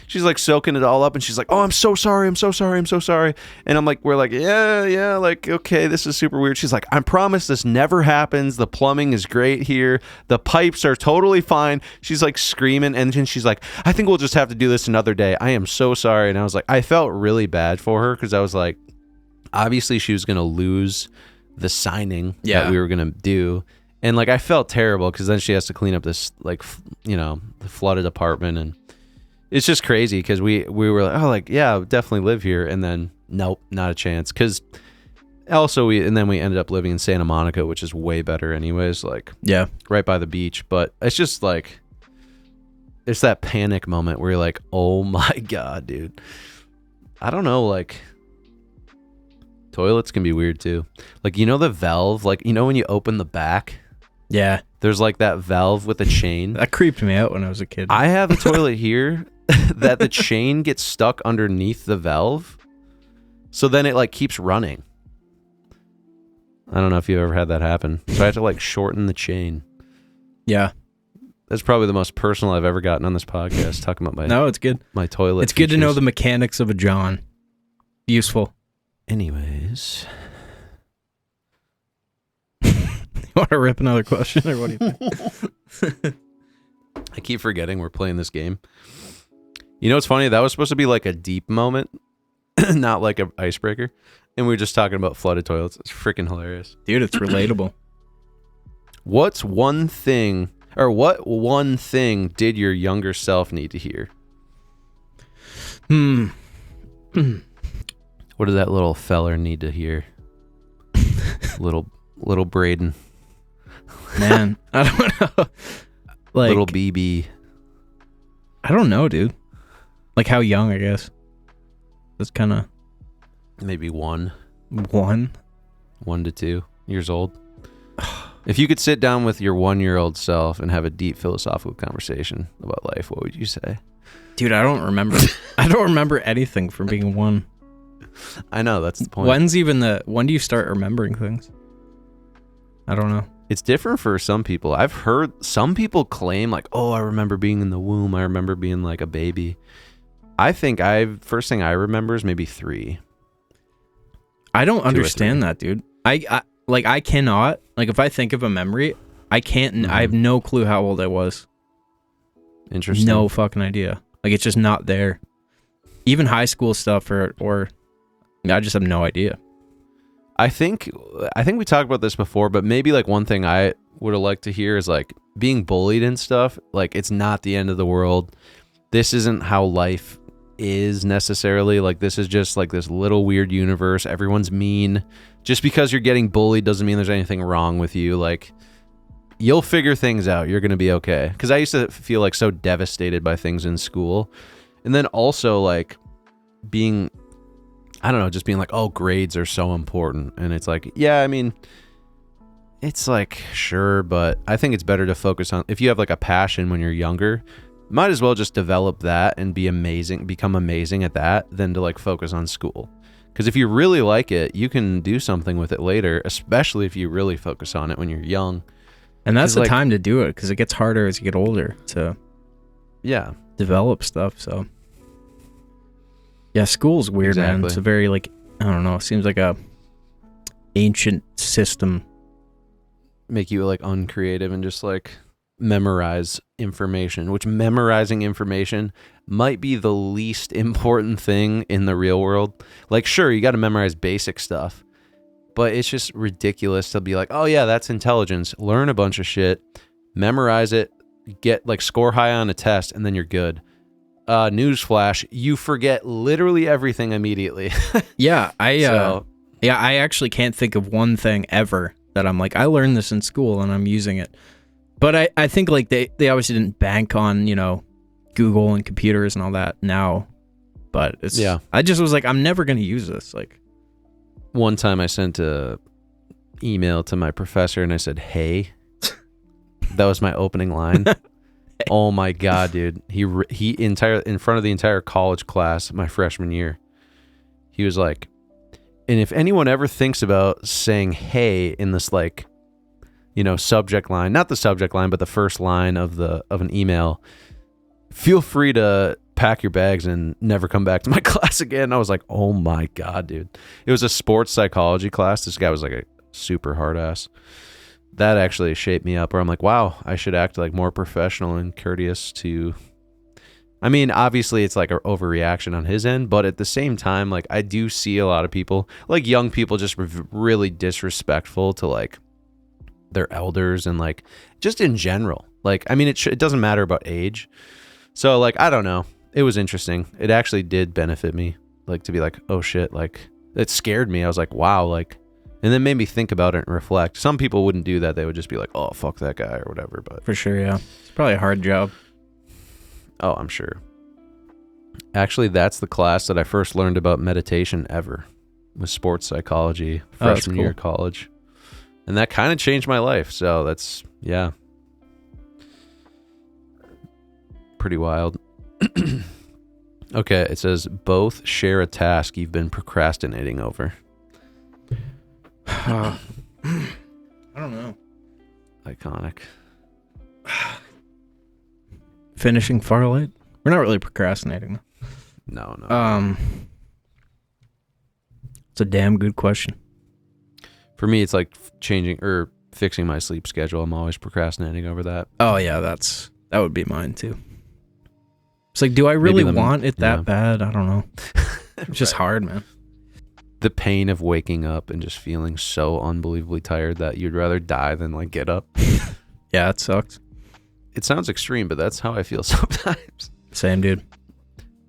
she's like soaking it all up, and she's like, oh, I'm so sorry, and I'm like, we're like, yeah, like, okay, this is super weird. She's like, I promise this never happens, the plumbing is great here, the pipes are totally fine. She's like screaming, and then she's like, I think we'll just have to do this another day, I am so sorry. And I was like, I felt really bad for her, because I was like, obviously she was gonna lose the signing that we were gonna do, and like I felt terrible because then she has to clean up this, like, the flooded apartment, and it's just crazy because we were like, oh, like, yeah, definitely live here, and then nope, not a chance. Because also we ended up living in Santa Monica, which is way better anyways, like, yeah, right by the beach. But it's just like, it's that panic moment where you're like, oh my god, dude, I don't know, like, toilets can be weird too. Like, the valve, like, when you open the back, yeah, there's like that valve with a chain. That creeped me out when I was a kid. I have a toilet here that the chain gets stuck underneath the valve, so then it like keeps running. I don't know if you've ever had that happen. So I have to like shorten the chain. Yeah. That's probably the most personal I've ever gotten on this podcast, talking about No, it's good. My toilet. It's good to know the mechanics of a John. Useful. Anyways. You want to rip another question, or what do you think? I keep forgetting we're playing this game. It's funny? That was supposed to be like a deep moment, not like an icebreaker. And we were just talking about flooded toilets. It's freaking hilarious. Dude, it's relatable. What one thing did your younger self need to hear? What did that little feller need to hear? little Braden. Man, I don't know. Like, little BB. I don't know, dude. Like, how young, I guess. That's kind of... Maybe 1 to 2 years old. If you could sit down with your 1-year-old self and have a deep philosophical conversation about life, what would you say? Dude, I don't remember. I don't remember anything from being 1. I know, that's the point. When do you start remembering things? I don't know. It's different for some people. I've heard some people claim like, oh, I remember being in the womb. I remember being like a baby. I think first thing I remember is maybe 3. I don't understand that, dude. I cannot, like, if I think of a memory, I can't, I have no clue how old I was. Interesting. No fucking idea. Like, it's just not there. Even high school stuff or I just have no idea. I think we talked about this before, but maybe like one thing I would have liked to hear is like being bullied and stuff. Like, it's not the end of the world. This isn't how life is necessarily. Like, this is just like this little weird universe. Everyone's mean. Just because you're getting bullied doesn't mean there's anything wrong with you. Like, you'll figure things out. You're going to be okay. Because I used to feel like so devastated by things in school. And then also like being, I don't know, just being like, oh, grades are so important. And it's like, yeah, I mean, it's like, sure, but I think it's better to focus on, if you have like a passion when you're younger, might as well just develop that and become amazing at that than to like focus on school. Because if you really like it, you can do something with it later, especially if you really focus on it when you're young. And that's the time to do it, because it gets harder as you get older to develop stuff. So yeah, school's weird, man. It's a very, like, I don't know, it seems like a ancient system. Make you like uncreative and just like memorize information, which memorizing information might be the least important thing in the real world. Like, sure, you got to memorize basic stuff, but it's just ridiculous to be like, oh yeah, that's intelligence. Learn a bunch of shit, memorize it, get like score high on a test, and then you're good. Newsflash, you forget literally everything immediately. I actually can't think of one thing ever that I'm like, I learned this in school and I'm using it. But I think like they obviously didn't bank on, Google and computers and all that now. But it's, I just was like, I'm never going to use this. Like, one time I sent a email to my professor and I said, hey. That was my opening line. Oh my god, dude. He in front of the entire college class my freshman year. He was like, and if anyone ever thinks about saying hey in this like, subject line, not the subject line, but the first line of an email, feel free to pack your bags and never come back to my class again. I was like, oh my God, dude. It was a sports psychology class. This guy was like a super hard ass. That actually shaped me up where I'm like, wow, I should act like more professional and courteous to, I mean, obviously it's like an overreaction on his end, but at the same time, like I do see a lot of people, like young people, just really disrespectful to like their elders and like just in general. Like, I mean, it doesn't matter about age. So like, I don't know. It was interesting. It actually did benefit me, like to be like, oh shit, like it scared me. I was like, wow, like, and then made me think about it and reflect. Some people wouldn't do that. They would just be like, oh, fuck that guy or whatever. But For sure, yeah. It's probably a hard job. oh, I'm sure. Actually, that's the class that I first learned about meditation ever, was sports psychology, freshman year of college. And that kind of changed my life. So that's, yeah. Pretty wild. Okay, it says both share a task you've been procrastinating over. I don't know. Iconic. Finishing Farlight? We're not really procrastinating. No. It's a damn good question. For me, it's like changing or fixing my sleep schedule. I'm always procrastinating over that. Oh yeah, that would be mine too. It's like, do I really want it that bad? I don't know. It's just hard, man. The pain of waking up and just feeling so unbelievably tired that you'd rather die than like get up. Yeah, it sucks. It sounds extreme, but that's how I feel sometimes. Same, dude.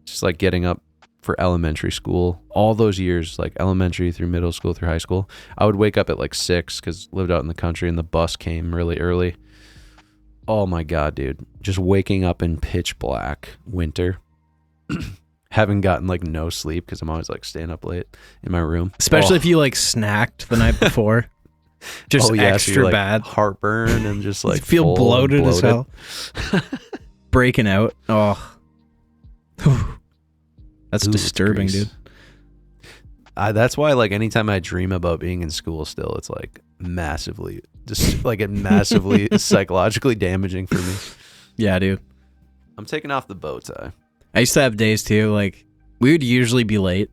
Just like getting up for elementary school, all those years, like elementary through middle school through high school, I would wake up at like 6 because lived out in the country and the bus came really early. Oh my God, dude. Just waking up in pitch black winter. Having gotten like no sleep because I'm always like staying up late in my room. Especially if you like snacked the night before. Just extra so you're, like, bad. Heartburn and just like feel bloated as hell. Breaking out. Oh. That's disturbing, dude. That's why like anytime I dream about being in school still, it's like massively psychologically damaging for me. Yeah, dude. I'm taking off the bow tie. I used to have days too, like we would usually be late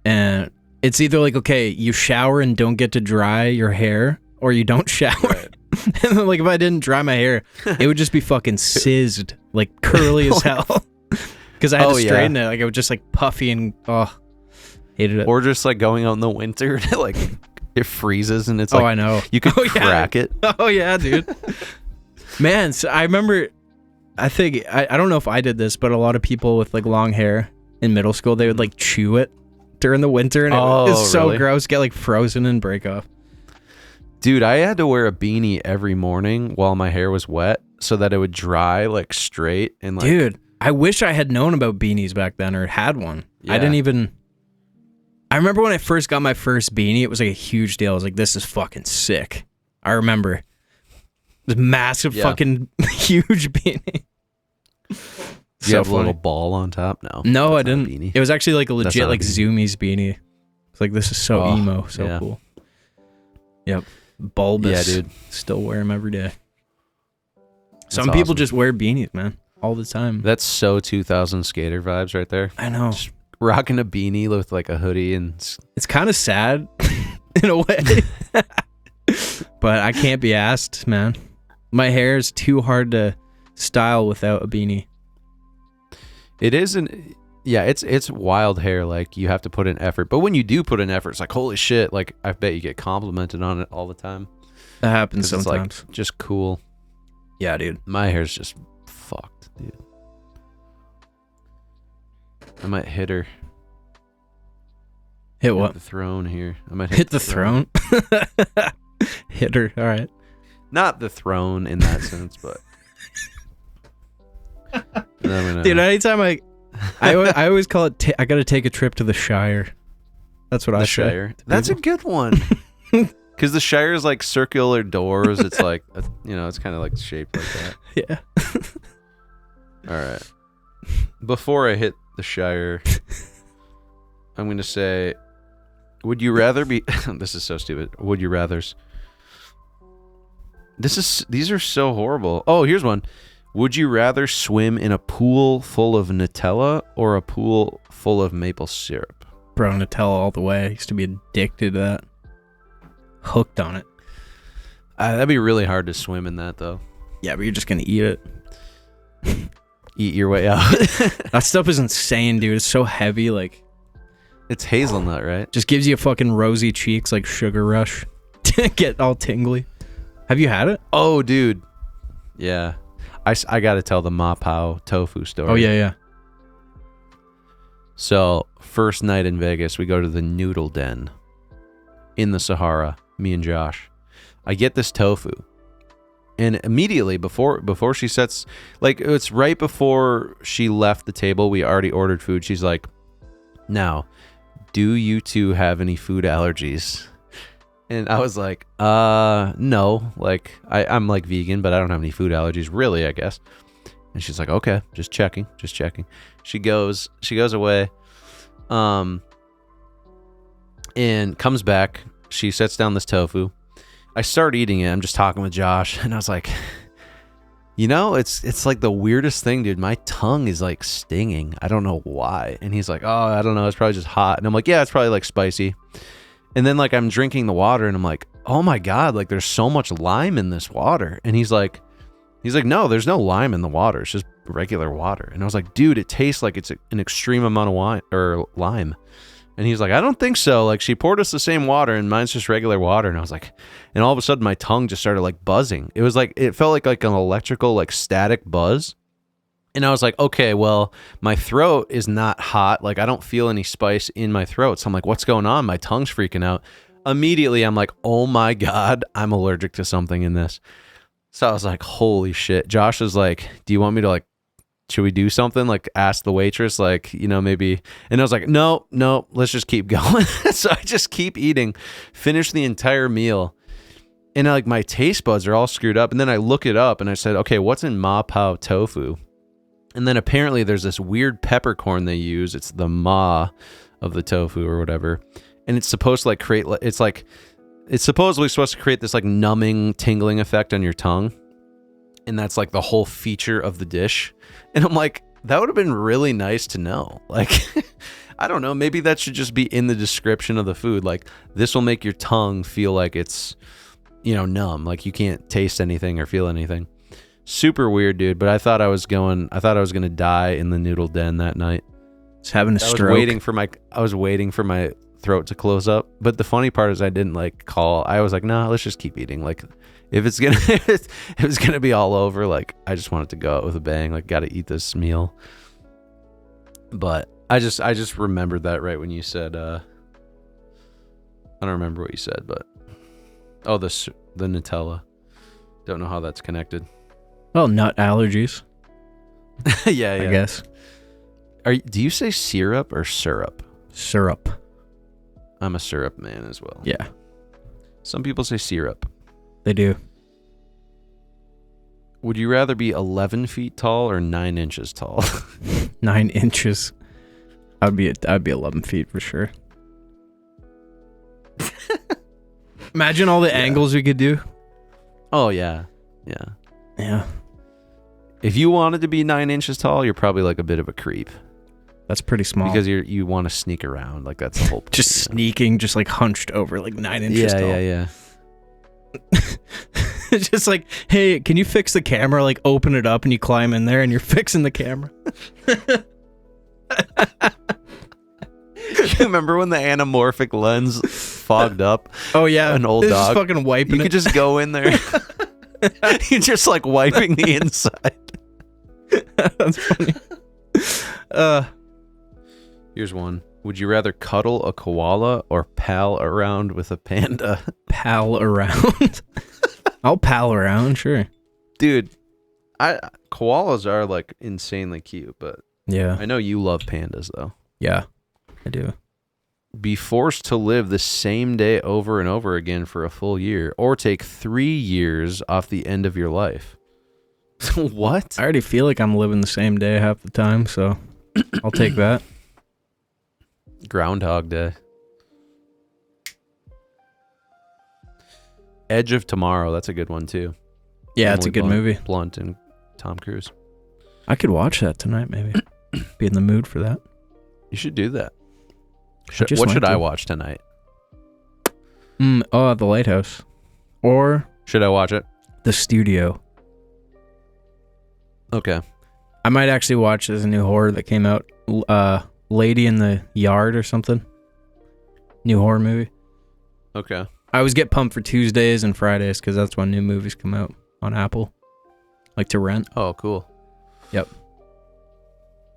and it's either like, okay, you shower and don't get to dry your hair or you don't shower. Right. And then like if I didn't dry my hair, it would just be fucking sizzed, like curly as hell. Because I had to straighten it. Like it was just like puffy and hated it. Or just like going out in the winter, like it freezes and it's like, I know. You could crack it. Oh yeah, dude. Man, so I remember, I think, I don't know if I did this, but a lot of people with like long hair in middle school, they would like chew it during the winter and it was so gross, get like frozen and break off. Dude, I had to wear a beanie every morning while my hair was wet so that it would dry like straight and like. Dude, I wish I had known about beanies back then or had one. Yeah. I remember when I first got my first beanie, it was like a huge deal. I was like, this is fucking sick. I remember. This massive fucking huge beanie. Do you have a little ball on top? No, I didn't. It was actually like a legit like Zoomies beanie. It's like, this is so emo, so cool. Yep. Bulbous. Yeah, dude. Still wear them every day. Some people just wear beanies, man, all the time. That's so 2000 skater vibes right there. I know. Just rocking a beanie with like a hoodie and it's kind of sad in a way. But I can't be asked, man. My hair is too hard to style without a beanie. It isn't. Yeah, it's wild hair. Like you have to put in effort, but when you do put in effort, it's like holy shit. Like I bet you get complimented on it all the time. That happens sometimes. It's like just cool. Yeah, dude. My hair's just fucked, dude. I might hit her. Hit what? The throne here. I might hit the throne. Hit her. All right. Not the throne in that sense, but. Dude, anytime I always call it. I gotta take a trip to the Shire. That's what I say. Shire. That's a good one. Because the Shire is like circular doors. It's like it's kind of like shaped like that. Yeah. All right. Before I hit the Shire, I'm gonna say, would you rather be? This is so stupid. Would you rather's? These are so horrible. Oh, here's one. Would you rather swim in a pool full of Nutella or a pool full of maple syrup? Bro, Nutella all the way. I used to be addicted to that. Hooked on it. That'd be really hard to swim in that, though. Yeah, but you're just going to eat it. Eat your way out. That stuff is insane, dude. It's so heavy. Like, it's hazelnut, right? just gives you fucking rosy cheeks like Sugar Rush. Get all tingly. Have you had it? Oh, dude. Yeah. I got to tell the Ma Pao tofu story. Oh, yeah. So, first night in Vegas, we go to the Noodle Den in the Sahara, me and Josh. I get this tofu. And immediately before she sets, like, it's right before she left the table, we already ordered food. She's like, now, do you two have any food allergies? And I was like, no. Like, I'm like vegan, but I don't have any food allergies, really, I guess. And she's like, okay, just checking. She goes away, and comes back. She sets down this tofu. I start eating it. I'm just talking with Josh, and I was like, it's like the weirdest thing, dude. My tongue is like stinging. I don't know why. And he's like, oh, I don't know. It's probably just hot. And I'm like, yeah, it's probably like spicy. And then like I'm drinking the water, and I'm like, oh my God, like there's so much lime in this water. And he's like, no, there's no lime in the water. It's just regular water. And I was like, dude, it tastes like it's an extreme amount of wine or lime. And he's like, I don't think so. Like, she poured us the same water, and mine's just regular water. And I was like, and all of a sudden my tongue just started like buzzing. It was like, it felt like an electrical, like static buzz. And I was like, okay, well, my throat is not hot. Like, I don't feel any spice in my throat. So I'm like, what's going on? My tongue's freaking out. Immediately, I'm like, oh my God, I'm allergic to something in this. So I was like, holy shit. Josh was like, do you want me to like, should we do something? Like, ask the waitress, like, maybe. And I was like, no, let's just keep going. So I just keep eating, finish the entire meal. And like my taste buds are all screwed up. And then I look it up and I said, okay, what's in Ma Pao tofu? And then apparently there's this weird peppercorn they use. It's the ma of the tofu or whatever. And it's supposed to like create, it's supposedly supposed to create this like numbing, tingling effect on your tongue. And that's like the whole feature of the dish. And I'm like, that would have been really nice to know. Like, I don't know, maybe that should just be in the description of the food. Like, this will make your tongue feel like it's, numb. Like you can't taste anything or feel anything. Super weird, dude. But I thought I was going to die in the Noodle Den that night. Just having a stroke. I was waiting for my throat to close up. But the funny part is I didn't like call. I was like, nah, let's just keep eating. Like, if it's gonna be all over, like, I just want it to go out with a bang. Like, gotta eat this meal. But I just remembered that right when you said, I don't remember what you said, but the Nutella. Don't know how that's connected. Well, nut allergies. yeah, I guess. Do you say syrup or syrup? Syrup. I'm a syrup man as well. Yeah. Some people say syrup. They do. Would you rather be 11 feet tall or 9 inches tall? 9 inches. I'd be 11 feet for sure. Imagine all the angles we could do. Oh, yeah. Yeah. If you wanted to be 9 inches tall, you're probably like a bit of a creep. That's pretty small. Because you want to sneak around. Like, that's the whole point. Just sneaking, just like hunched over, like 9 inches tall. Yeah. It's just like, hey, can you fix the camera? Like, open it up and you climb in there and you're fixing the camera. You remember when the anamorphic lens fogged up? Oh, yeah. An old dog. Just fucking wiping You could just go in there. You're just like wiping the inside. That's funny. Here's one. Would you rather cuddle a koala or pal around with a panda? Pal around? I'll pal around, sure. Dude, koalas are like insanely cute, but yeah, I know you love pandas though. Yeah, I do. Be forced to live the same day over and over again for a full year, or take 3 years off the end of your life. What? I already feel like I'm living the same day half the time, so I'll take that. Groundhog Day. Edge of Tomorrow. That's a good one too. Yeah, it's a good movie. Blunt and Tom Cruise. I could watch that tonight, maybe. Be in the mood for that. You should do that. just What might should I do. watch tonight? The Lighthouse. Or Should I watch it? The Studio. Okay. I might actually watch this new horror that came out. Lady in the Yard or something. New horror movie. Okay. I always get pumped for Tuesdays and Fridays because that's when new movies come out on Apple. Like to rent. Oh, cool. Yep.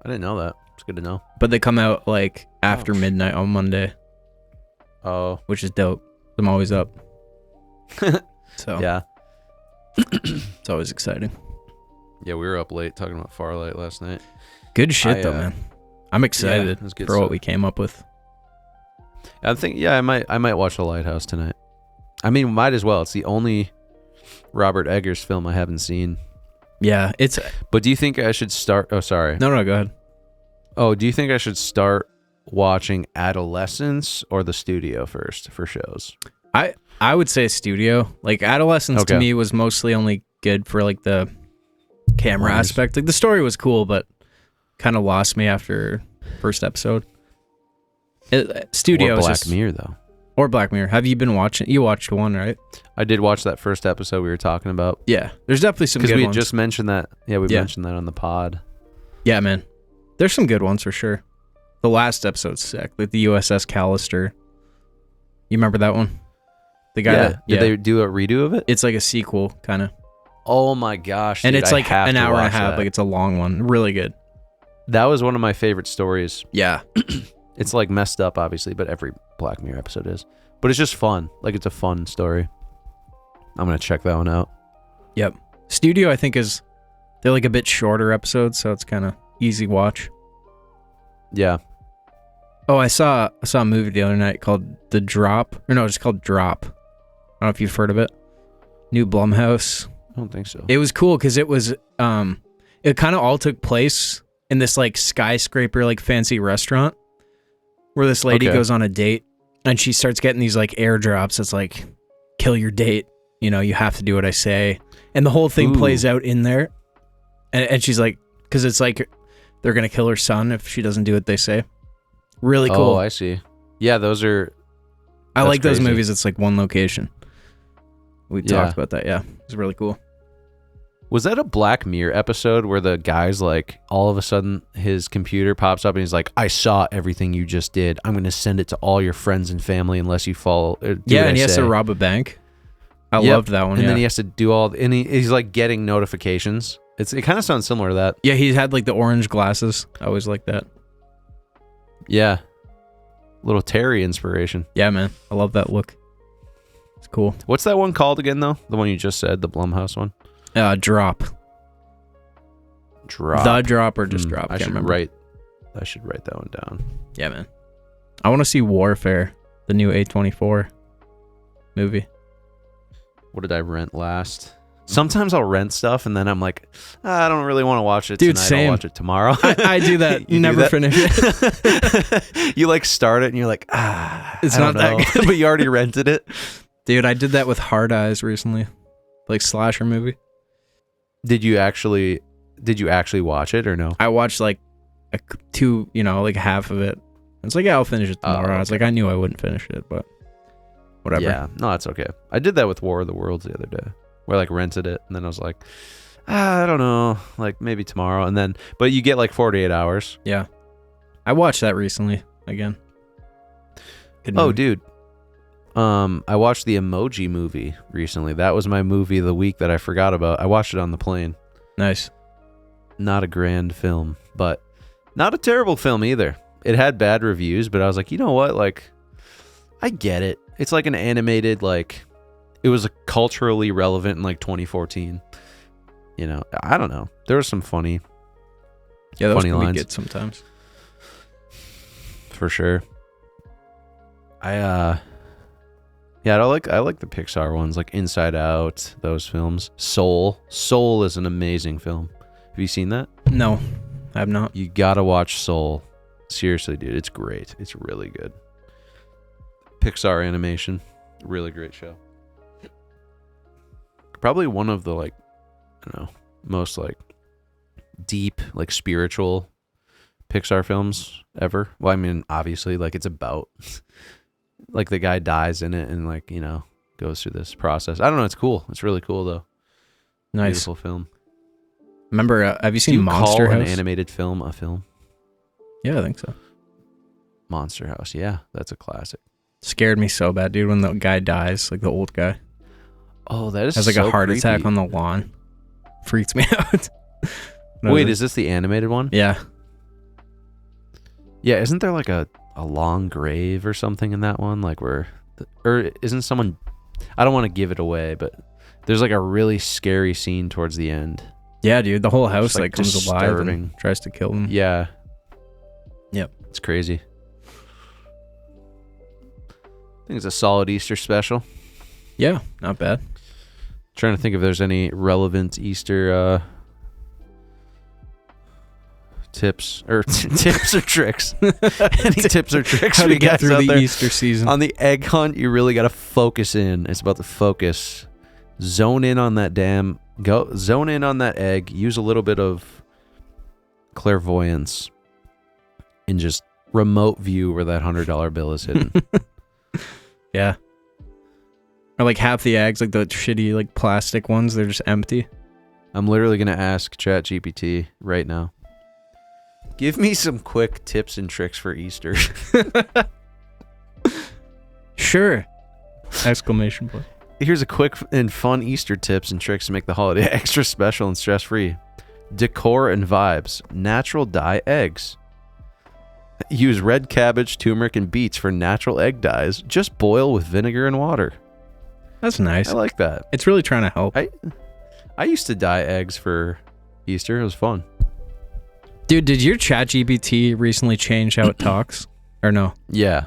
I didn't know that. It's good to know. But they come out like after midnight on Monday, Oh. which is dope. I'm always up. So Yeah. it's always exciting. Yeah, we were up late talking about Farlight last night. Good shit though, man. I'm excited it was good for what stuff. we came up with. I think I might watch The Lighthouse tonight. I mean, might as well. It's the only Robert Eggers film I haven't seen. Yeah, it's But do you think I should start? Oh, sorry. no, go ahead. Oh, do you think I should start watching Adolescence or The Studio first for shows? I would say Studio. Like Adolescence to Okay. me was mostly only good for like the camera Lines. aspect. Like the story was cool, but kind of lost me after first episode. Studio Or is Black just, Mirror, though. or Black Mirror. Have you been watching? You watched one, right? I did watch that first episode we were talking about. Yeah, there's definitely some Because good we ones. had just mentioned that. Yeah, we Yeah. mentioned that on the pod. Yeah, man. There's some good ones for sure. The last episode's sick. Like the USS Callister. You remember that one? The guy that, Did they do a redo of it? it's like a sequel kind of. Oh my gosh. And dude, it's I like have an to hour and a watch half. that. Like it's a long one. Really good. That was one of my favorite stories. Yeah. It's like messed up, obviously, but every Black Mirror episode is. But it's just fun. Like it's a fun story. I'm going to check that one out. Yep. Studio, I think, they're like a bit shorter episodes, so it's kind of easy watch. Yeah. Oh, I saw a movie the other night called The Drop. Or no, it's called Drop. I don't know if you've heard of it. New Blumhouse. I don't think so. It was cool because it was it kind of all took place in this like skyscraper like fancy restaurant where this lady Okay. goes on a date and she starts getting these like airdrops. It's like, kill your date, you know, you have to do what I say, and the whole thing Ooh. plays out in there, and she's like, because it's like they're gonna kill her son if she doesn't do what they say. Really cool. Oh, I see. Yeah, those are... I that's like those crazy. movies. It's like one location. We Yeah. talked about that. Yeah, it's really cool. Was that a Black Mirror episode where the guy's like, all of a sudden his computer pops up and he's like, I saw everything you just did. I'm going to send it to all your friends and family unless you follow. Yeah, and he has to rob a bank. I Yep. loved that one. And yeah. then he has to do and he's like getting notifications. It kind of sounds similar to that. Yeah, he had like the orange glasses. I always like that. Yeah. Little Terry inspiration. Yeah, man. I love that look. It's cool. What's that one called again, though? The one you just said, the Blumhouse one? Drop. Drop. The Drop or just Hmm, Drop. I Can't should remember. I should write that one down. Yeah, man. I want to see Warfare, the new A24 movie. What did I rent last? Sometimes I'll rent stuff and then I'm like, I don't really want to watch it Dude, tonight. same. I'll watch it tomorrow. I do that. You do Never that? finish it. You like start it and you're like, It's I don't not that know. good. But you already rented it. Dude, I did that with Hard Eyes recently. Like slasher movie. Did you actually watch it or no? I watched like like half of it. It's like, yeah, I'll finish it tomorrow. I was like, I knew I wouldn't finish it, but whatever. Yeah, no, that's okay. I did that with War of the Worlds the other day, where I like rented it and then I was like, I don't know, like maybe tomorrow, and then but you get like 48 hours. Yeah. I watched that recently again. Good Oh, movie. dude. I watched the Emoji Movie recently. That was my movie of the week that I forgot about. I watched it on the plane. Nice. Not a grand film, but not a terrible film either. It had bad reviews, but I was like, you know what? Like, I get it. It's like an animated, like, it was culturally relevant in like 2014. You know, I don't know. There was some funny, Yeah, those funny can be lines. good sometimes. For sure. I like the Pixar ones, like Inside Out, those films. Soul is an amazing film. Have you seen that? No, I have not. You gotta watch Soul. Seriously, dude, it's great. It's really good. Pixar animation, really great show. Probably one of the most like deep, like spiritual Pixar films ever. Well, I mean, obviously, like it's about like the guy dies in it and like, you know, goes through this process. I don't know. It's cool. It's really cool though. Nice. Beautiful film. Remember, have you seen Do you Monster call House? an animated film a film? Yeah, I think so. Monster House. Yeah, that's a classic. Scared me so bad, dude, when the guy dies, like the old guy. Oh, that is Has like so a heart creepy. attack on the lawn. Freaks me out. Wait, is this the animated one? Yeah. Yeah, isn't there like a long grave or something in that one? Like or isn't someone... I don't want to give it away, but there's like a really scary scene towards the end. Yeah, dude, the whole house Just, like comes alive disturbing. and tries to kill them. Yeah. Yep. It's crazy. I think it's a solid Easter special. Yeah, not bad. Trying to think if there's any relevant Easter tips or tips or tricks. Any tips or tricks How for to you get guys through out the there? Easter season. On the egg hunt, you really got to focus in. It's about the focus. Zone in on that zone in on that egg. Use a little bit of clairvoyance and just remote view where that $100 bill is hidden. Yeah. Or like half the eggs, like the shitty like plastic ones, they're just empty. I'm literally going to ask ChatGPT right now. Give me some quick tips and tricks for Easter. Sure. Exclamation point. Here's a quick and fun Easter tips and tricks to make the holiday extra special and stress-free. Decor and vibes. Natural dye eggs. Use red cabbage, turmeric, and beets for natural egg dyes. Just boil with vinegar and water. That's nice. I like that. It's really trying to help. I used to dye eggs for Easter. It was fun. Dude, did your ChatGPT recently change how it talks? Or no? Yeah.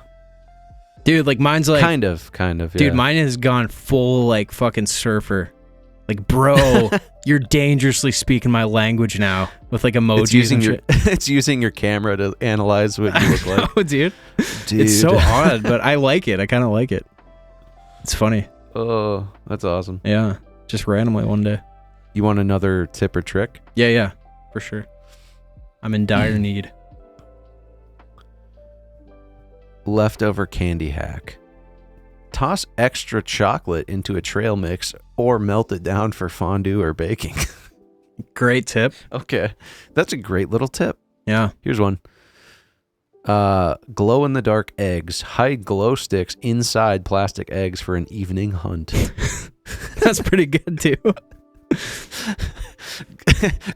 Dude, like mine's like... Kind of, yeah. Dude, mine has gone full like fucking surfer. Like, bro, you're dangerously speaking my language now with like emojis and shit. It's using your camera to analyze what you look like. Oh, dude. It's so odd, but I like it. I kind of like it. It's funny. Oh, that's awesome. Yeah. Just randomly one day. You want another tip or trick? Yeah, for sure. I'm in dire need. Leftover candy hack. Toss extra chocolate into a trail mix or melt it down for fondue or baking. Great tip. Okay. That's a great little tip. Yeah. Here's one. Glow in the dark eggs. Hide glow sticks inside plastic eggs for an evening hunt. That's pretty good too.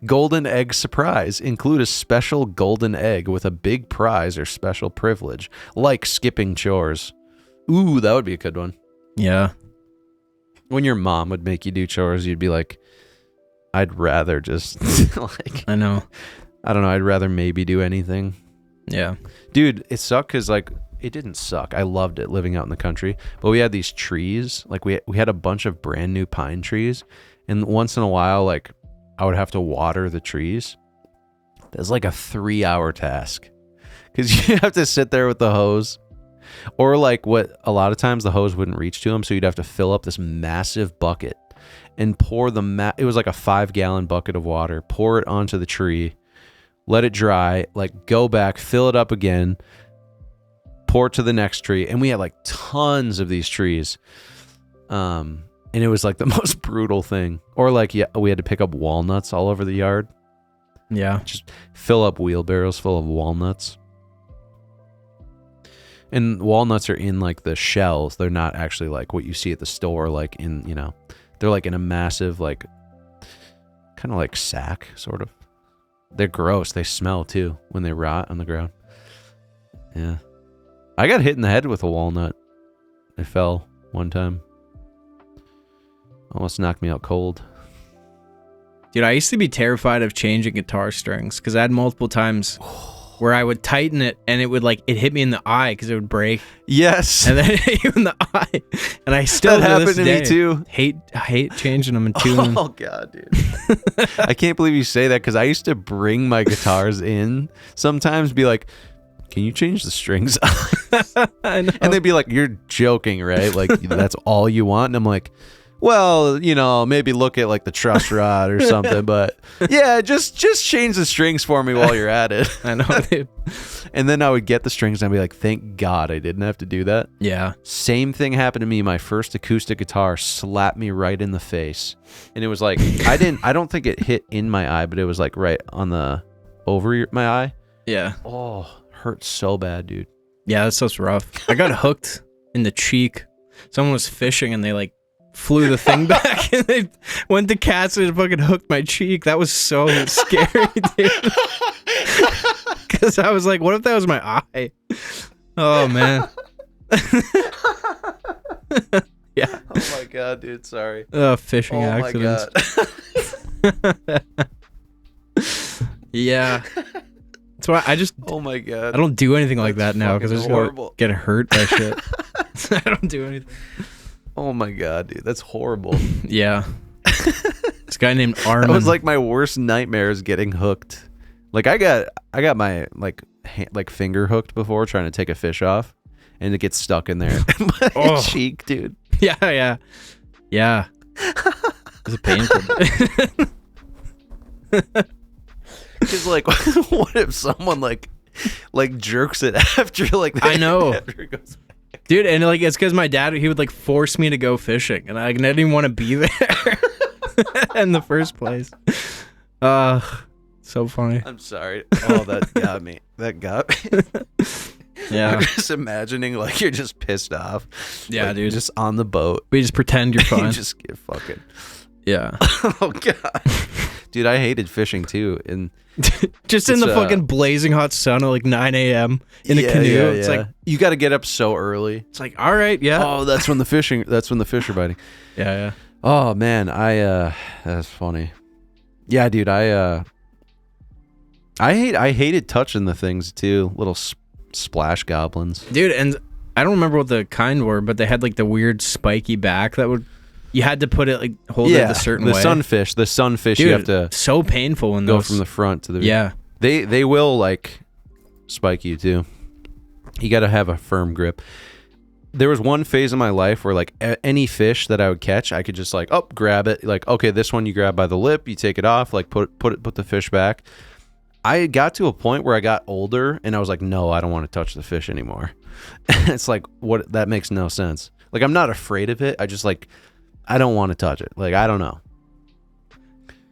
Golden egg surprise. Include a special golden egg with a big prize or special privilege, like skipping chores. Ooh, that would be a good one. Yeah. When your mom would make you do chores, you'd be like, I'd rather just like, I know. I don't know. I'd rather maybe do anything. Yeah. Dude, it sucked because like it didn't suck. I loved it living out in the country, but we had these trees. Like we had a bunch of brand new pine trees, and once in a while, like I would have to water the trees. That's like a 3-hour task because you have to sit there with the hose, or like what a lot of times the hose wouldn't reach to them, so you'd have to fill up this massive bucket and pour it was like a 5-gallon bucket of water. Pour it onto the tree. Let it dry, like go back, fill it up again, pour it to the next tree. And we had like tons of these trees. And it was like the most brutal thing. Or like, yeah, we had to pick up walnuts all over the yard. Yeah. Just fill up wheelbarrows full of walnuts. And walnuts are in like the shells. They're not actually like what you see at the store, like in, you know, they're like in a massive, like kind of like sack, sort of. They're gross. They smell too when they rot on the ground. Yeah. I got hit in the head with a walnut. I fell one time. Almost knocked me out cold. Dude, I used to be terrified of changing guitar strings because I had multiple times where I would tighten it and it would like, it hit me in the eye because it would break. Yes. And then it hit you in the eye. And I still, that to happened this to day, me too. I hate changing them and tuning them. Oh, God, dude. I can't believe you say that because I used to bring my guitars in sometimes, be like, can you change the strings? I know. And they'd be like, you're joking, right? Like, that's all you want? And I'm like, Well, maybe look at like the truss rod or something, but yeah, just change the strings for me while you're at it. I know, dude. And then I would get the strings and I'd be like, thank God I didn't have to do that. Yeah. Same thing happened to me. My first acoustic guitar slapped me right in the face. And it was like, I don't think it hit in my eye, but it was like right on the over my eye. Yeah. Oh, hurt so bad, dude. Yeah, that stuff's rough. I got hooked in the cheek. Someone was fishing and they like flew the thing back and they went to cats and fucking hooked my cheek. That was so scary, dude. Because I was like, what if that was my eye? Oh, man. Yeah. Oh my God, dude. Sorry. Fishing accidents. Oh my God. Yeah. That's why I just... Oh my God. I don't do anything like That's that now because I just horrible. get hurt by shit. I don't do anything. Oh my God, dude. That's horrible. Yeah. This guy named Armin. That was like my worst nightmare is getting hooked. Like I got my like finger hooked before trying to take a fish off, and it gets stuck in there in my cheek, dude. Yeah. It was painful. Because like, what if someone like jerks it after like? I know, after it goes back? Dude, and like it's because my dad he would like force me to go fishing, and I didn't even want to be there in the first place. So funny. I'm sorry. Oh, that got me. That got me. Yeah. I'm just imagining like you're just pissed off. Yeah, like, dude. Just on the boat. We just pretend you're fine. You just get fucking. Yeah. Oh God. Dude, I hated fishing too. And just in the fucking blazing hot sun at like 9 a.m. in a canoe. Yeah, it's like you got to get up so early. It's like, all right, yeah. Oh, that's when the fish are biting. Yeah. Oh man, that's funny. Yeah, dude, I hated touching the things too. Little splash goblins. Dude, and I don't remember what the kind were, but they had like the weird spiky back that would you had to put it like hold it a certain way. The sunfish, dude, you have to so painful when go from the front to the yeah. They will like spike you too. You got to have a firm grip. There was one phase in my life where like any fish that I would catch, I could just like grab it. Like, okay, this one you grab by the lip, you take it off, like put the fish back. I got to a point where I got older and I was like, no, I don't want to touch the fish anymore. It's like, what? That makes no sense. Like, I'm not afraid of it. I just like, I don't want to touch it. Like, I don't know.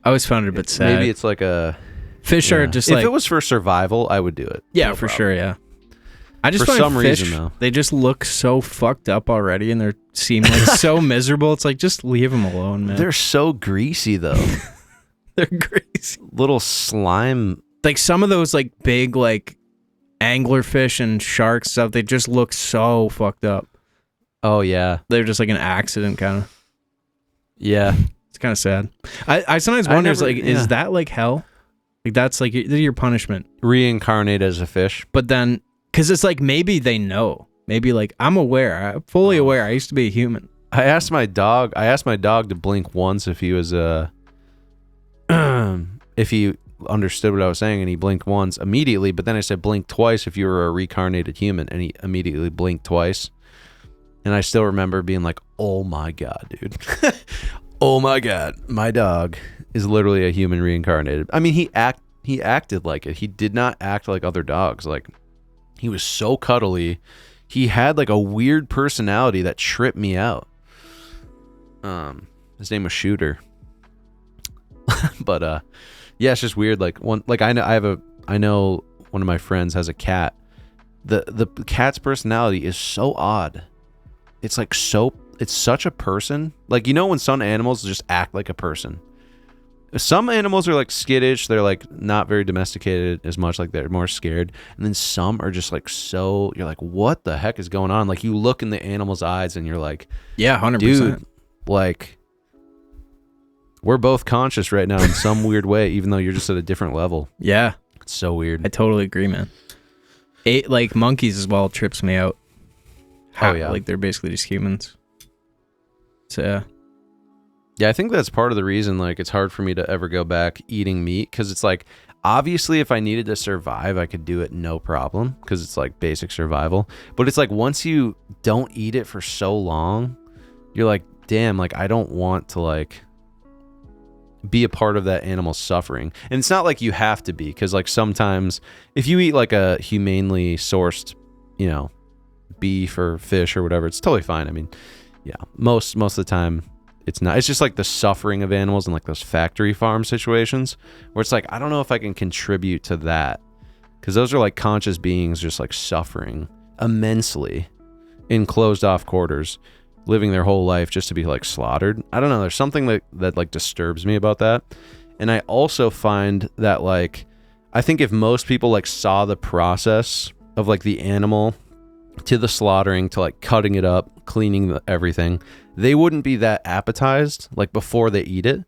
I always found it a bit sad. Maybe it's like a fish are just if like it was for survival, I would do it. Yeah, no for problem. sure. Yeah. I just for find some fish, reason though, they just look so fucked up already, and they seem like so miserable. It's like just leave them alone, man. They're so greasy though. They're greasy. Little slime. Like some of those like big like anglerfish and sharks stuff, they just look so fucked up. Oh yeah, they're just like an accident kind of. Yeah, it's kind of sad. I sometimes wonder, is that like hell? Like that's like your punishment. Reincarnate as a fish. But then, because it's like maybe they know. Maybe like I'm aware. I'm fully aware. I used to be a human. I asked my dog to blink once if he was if he understood what I was saying, and he blinked once immediately. But then I said blink twice if you were a reincarnated human, and he immediately blinked twice. And I still remember being like, "Oh my God, dude! Oh my God, my dog is literally a human reincarnated." I mean, he acted like it. He did not act like other dogs. Like, he was so cuddly. He had like a weird personality that tripped me out. His name was Shooter. But yeah, it's just weird. Like I know one of my friends has a cat. The cat's personality is so odd. It's like it's such a person. Like, when some animals just act like a person. Some animals are like skittish. They're like not very domesticated as much. Like they're more scared. And then some are just like you're like, what the heck is going on? Like you look in the animal's eyes and you're like, yeah, 100%. Dude, like we're both conscious right now in some weird way, even though you're just at a different level. Yeah. It's so weird. I totally agree, man. Like monkeys as well trips me out. Yeah. Like they're basically just humans. So yeah. Yeah, I think that's part of the reason, like, it's hard for me to ever go back eating meat, because it's like, obviously, if I needed to survive, I could do it no problem, because it's like basic survival. But it's like, once you don't eat it for so long, you're like, damn, like I don't want to like be a part of that animal's suffering. And it's not like you have to be, because like sometimes if you eat like a humanely sourced, you know, beef or fish or whatever, it's totally fine. I mean, yeah, most of the time it's not. It's just like the suffering of animals in like those factory farm situations where it's like, I don't know if I can contribute to that, because those are like conscious beings just like suffering immensely in closed off quarters, living their whole life just to be like slaughtered. I don't know. There's something that like disturbs me about that. And I also find that like, I think if most people like saw the process of like the animal to the slaughtering to like cutting it up, cleaning everything, they wouldn't be that appetized like before they eat it.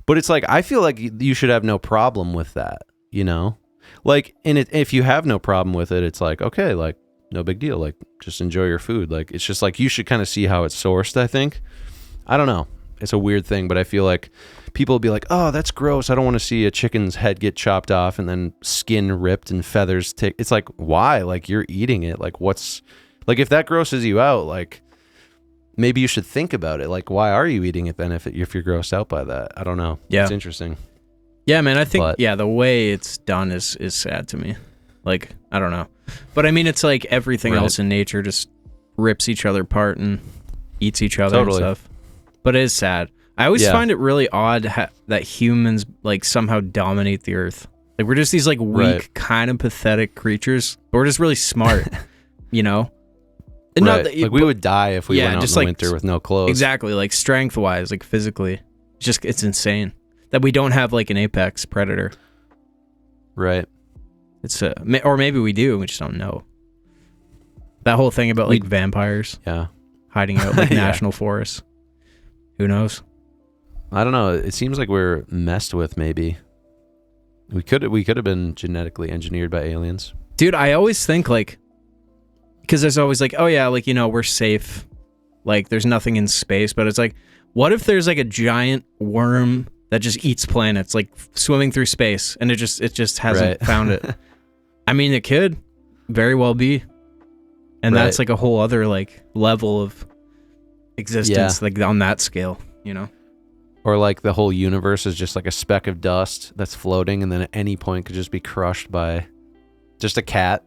But it's like, I feel like you should have no problem with that, you know? Like, if you have no problem with it, it's like, okay, like, no big deal. Like, just enjoy your food. Like, it's just like, you should kind of see how it's sourced, I think. I don't know. It's a weird thing, but I feel like people will be like, oh, that's gross. I don't want to see a chicken's head get chopped off and then skin ripped and feathers It's like, why? Like, you're eating it. Like, what's... Like, if that grosses you out, like, maybe you should think about it. Like, why are you eating it then if you're grossed out by that? I don't know. Yeah. It's interesting. Yeah, man, I think, the way it's done is sad to me. Like, I don't know. But I mean, it's like everything else in nature just rips each other apart and eats each other and stuff. But it is sad. I always find it really odd that humans like somehow dominate the earth. Like, we're just these like weak, kind of pathetic creatures, but we're just really smart, you know? And not that like we would die if we went out in the winter with no clothes. Exactly, like strength-wise, like physically. It's insane that we don't have like an apex predator. Right. It's or maybe we do, we just don't know. That whole thing about like vampires, hiding out like national forests. Who knows? I don't know. It seems like we're messed with. Maybe we could have been genetically engineered by aliens. Dude, I always think like, because there's always like, oh yeah, like, you know, we're safe. Like, there's nothing in space, but it's like, what if there's like a giant worm that just eats planets, like swimming through space, and it just hasn't found it? I mean, it could very well be, and that's like a whole other like level of existence, like on that scale, you know. Or like the whole universe is just like a speck of dust that's floating, and then at any point could just be crushed by just a cat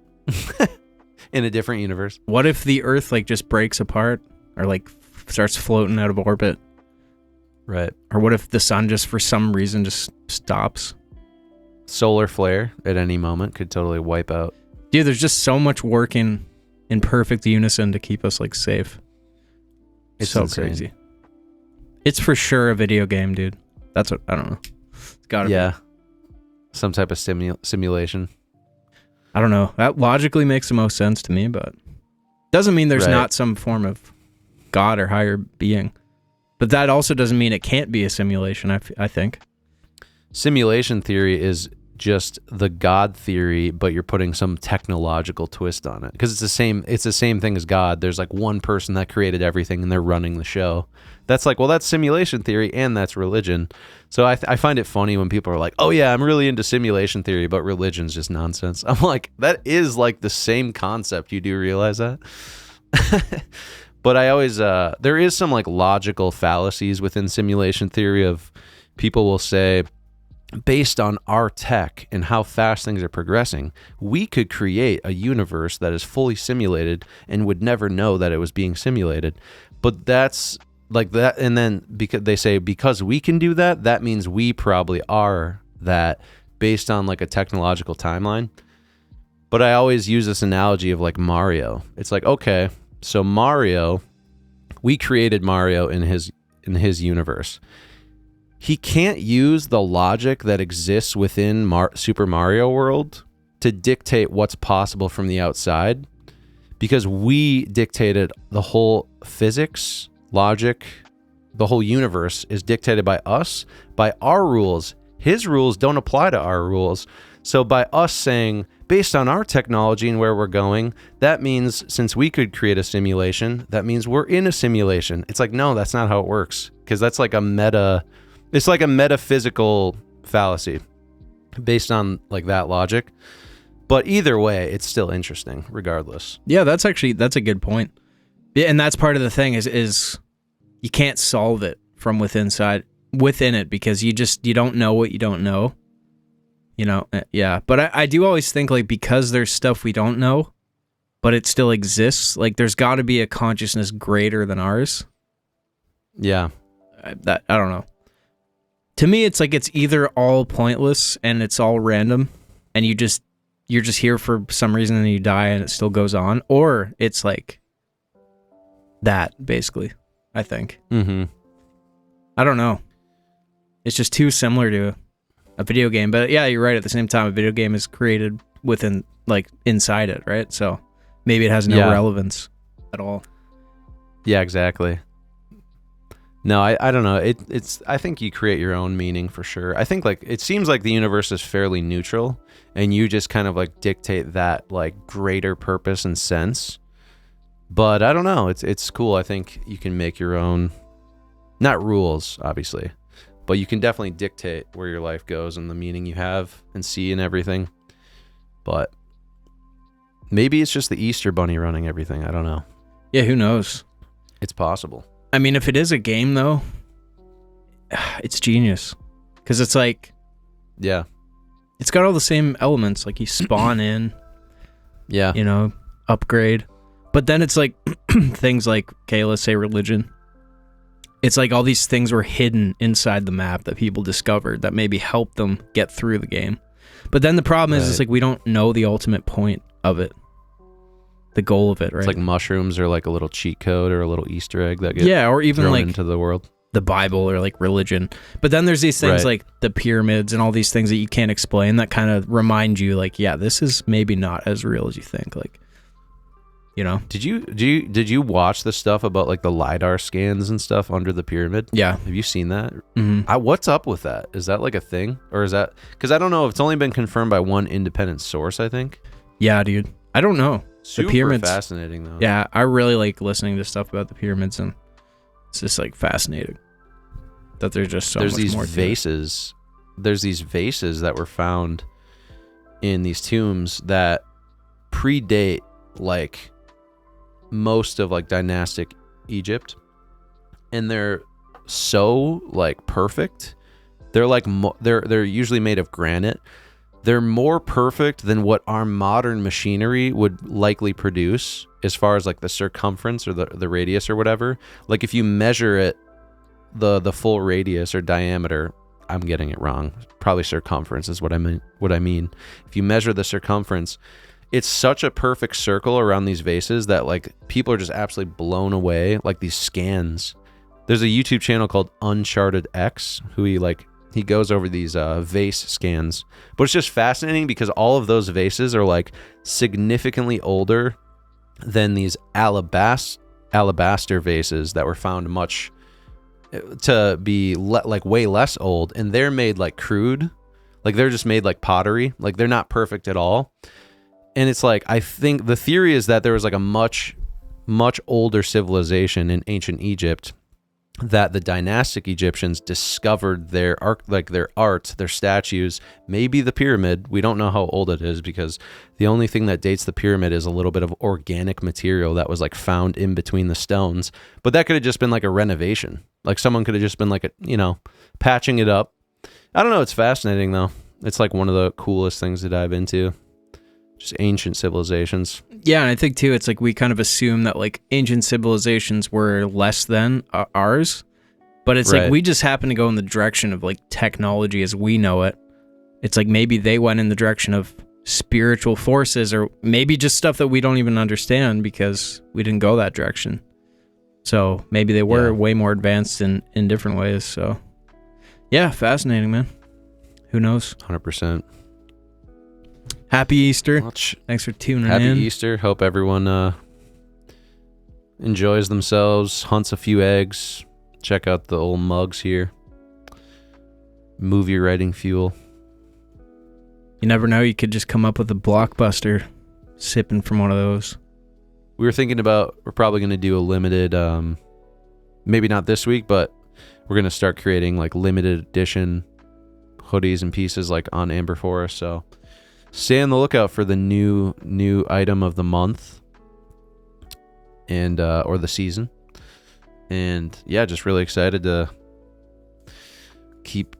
in a different universe. What if the Earth like just breaks apart or like starts floating out of orbit? Right. Or what if the sun just for some reason just stops? Solar flare at any moment could totally wipe out. Dude, there's just so much working in perfect unison to keep us like safe. It's so insane. crazy. It's for sure a video game, dude. That's what, I don't know. It's gotta be. Some type of simulation. I don't know. That logically makes the most sense to me, but doesn't mean there's not some form of God or higher being. But that also doesn't mean it can't be a simulation, I think. Simulation theory is just the God theory, but you're putting some technological twist on it, because it's the same thing as God. There's like one person that created everything and they're running the show. That's like, well, that's simulation theory and that's religion. So I find it funny when people are like, oh yeah, I'm really into simulation theory, but religion's just nonsense. I'm like, that is like the same concept. You do realize that? But I always there is some like logical fallacies within simulation theory of people will say, based on our tech and how fast things are progressing, we could create a universe that is fully simulated and would never know that it was being simulated. But that's like that. And then because they say, because we can do that, that means we probably are that based on like a technological timeline. But I always use this analogy of like Mario. It's like, okay, so Mario, we created Mario in his universe. He can't use the logic that exists within Super Mario World to dictate what's possible from the outside, because we dictated the whole physics, logic, the whole universe is dictated by us, by our rules. His rules don't apply to our rules. So by us saying, based on our technology and where we're going, that means since we could create a simulation, that means we're in a simulation. It's like, no, that's not how it works, because that's like it's like a metaphysical fallacy based on like that logic. But either way, it's still interesting regardless. Yeah, that's a good point. Yeah, and that's part of the thing is you can't solve it from within it because you don't know what you don't know. You know, yeah. But I do always think like because there's stuff we don't know, but it still exists. Like there's got to be a consciousness greater than ours. Yeah. I don't know. To me, it's like it's either all pointless and it's all random, and you're just here for some reason and you die and it still goes on, or it's like that basically. I think. Mm-hmm. I don't know. It's just too similar to a video game, but yeah, you're right. At the same time, a video game is created within, like, inside it, right? So maybe it has no relevance at all. Yeah, exactly. No, I don't know. It's I think you create your own meaning for sure. I think like it seems like the universe is fairly neutral and you just kind of like dictate that like greater purpose and sense. But I don't know. It's cool. I think you can make your own, not rules, obviously, but you can definitely dictate where your life goes and the meaning you have and see and everything. But maybe it's just the Easter Bunny running everything. I don't know. Yeah, who knows? It's possible. I mean, if it is a game, though, it's genius. Because it's like... Yeah. It's got all the same elements. Like, you spawn in. Yeah. You know, upgrade. But then it's like things like, okay, let's say religion. It's like all these things were hidden inside the map that people discovered that maybe helped them get through the game. But then the problem is, it's like we don't know the ultimate point of it. The goal of it, right? It's like mushrooms or like a little cheat code or a little Easter egg that gets or even thrown like into the world. The Bible or like religion. But then there's these things like the pyramids and all these things that you can't explain that kind of remind you like, yeah, this is maybe not as real as you think. Like, you know? Did you watch the stuff about like the LiDAR scans and stuff under the pyramid? Yeah. Have you seen that? Mm-hmm. What's up with that? Is that like a thing? Or is that... Because I don't know. It's only been confirmed by one independent source, I think. Yeah, dude. I don't know. Super the pyramids, fascinating, though. Yeah, I really like listening to stuff about the pyramids, and it's just like fascinating that there's just so much more to it. There's these vases that were found in these tombs that predate like most of like dynastic Egypt, and they're so like perfect. They're like they're usually made of granite. They're more perfect than what our modern machinery would likely produce as far as like the circumference or the radius or whatever. Like if you measure it, the full radius or diameter, I'm getting it wrong. Probably circumference is what I mean. If you measure the circumference, it's such a perfect circle around these vases that like people are just absolutely blown away. Like these scans. There's a YouTube channel called Uncharted X who he goes over these vase scans. But it's just fascinating because all of those vases are like significantly older than these alabaster vases that were found much to be like way less old, and they're made like crude, like they're just made like pottery, like they're not perfect at all. And it's like, I think the theory is that there was like a much older civilization in ancient Egypt that the dynastic Egyptians discovered their art, their statues, maybe the pyramid. We don't know how old it is because the only thing that dates the pyramid is a little bit of organic material that was like found in between the stones. But that could have just been like a renovation. Like someone could have just been like, patching it up. I don't know. It's fascinating though. It's like one of the coolest things to dive into. Just ancient civilizations. Yeah, and I think too, it's like we kind of assume that like ancient civilizations were less than ours, but it's like we just happen to go in the direction of like technology as we know it. It's like maybe they went in the direction of spiritual forces, or maybe just stuff that we don't even understand because we didn't go that direction. So maybe they were way more advanced in different ways. So yeah, fascinating, man. Who knows? 100%. Happy Easter. Thanks for tuning in. Happy Easter. Hope everyone enjoys themselves, hunts a few eggs. Check out the old mugs here. Movie writing fuel. You never know. You could just come up with a blockbuster sipping from one of those. We were thinking about, we're probably going to do a limited, maybe not this week, but we're going to start creating like limited edition hoodies and pieces like on Amber Forest. So stay on the lookout for the new item of the month and or the season. And yeah, just really excited to keep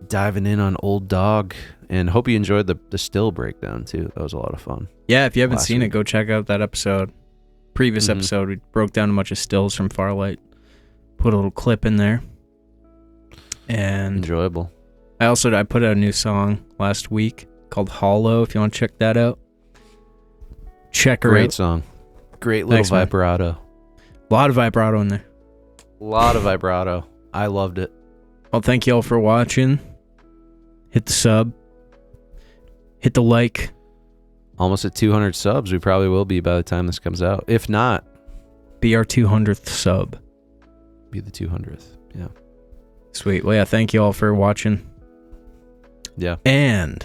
diving in on Old Dog, and hope you enjoyed the still breakdown too. That was a lot of fun. Yeah, if you haven't seen week. it, go check out that episode. Previous episode, we broke down a bunch of stills from Farlight. Put a little clip in there. And enjoyable. I put out a new song last week called Hollow, if you want to check that out. Check her out. Great song. Great little vibrato. A lot of vibrato in there. A lot of vibrato. I loved it. Well, thank you all for watching. Hit the sub. Hit the like. Almost at 200 subs. We probably will be by the time this comes out. If not, be our 200th sub. Be the 200th. Yeah. Sweet. Well, yeah, thank you all for watching. Yeah. And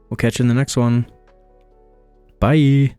we'll catch you in the next one. Bye.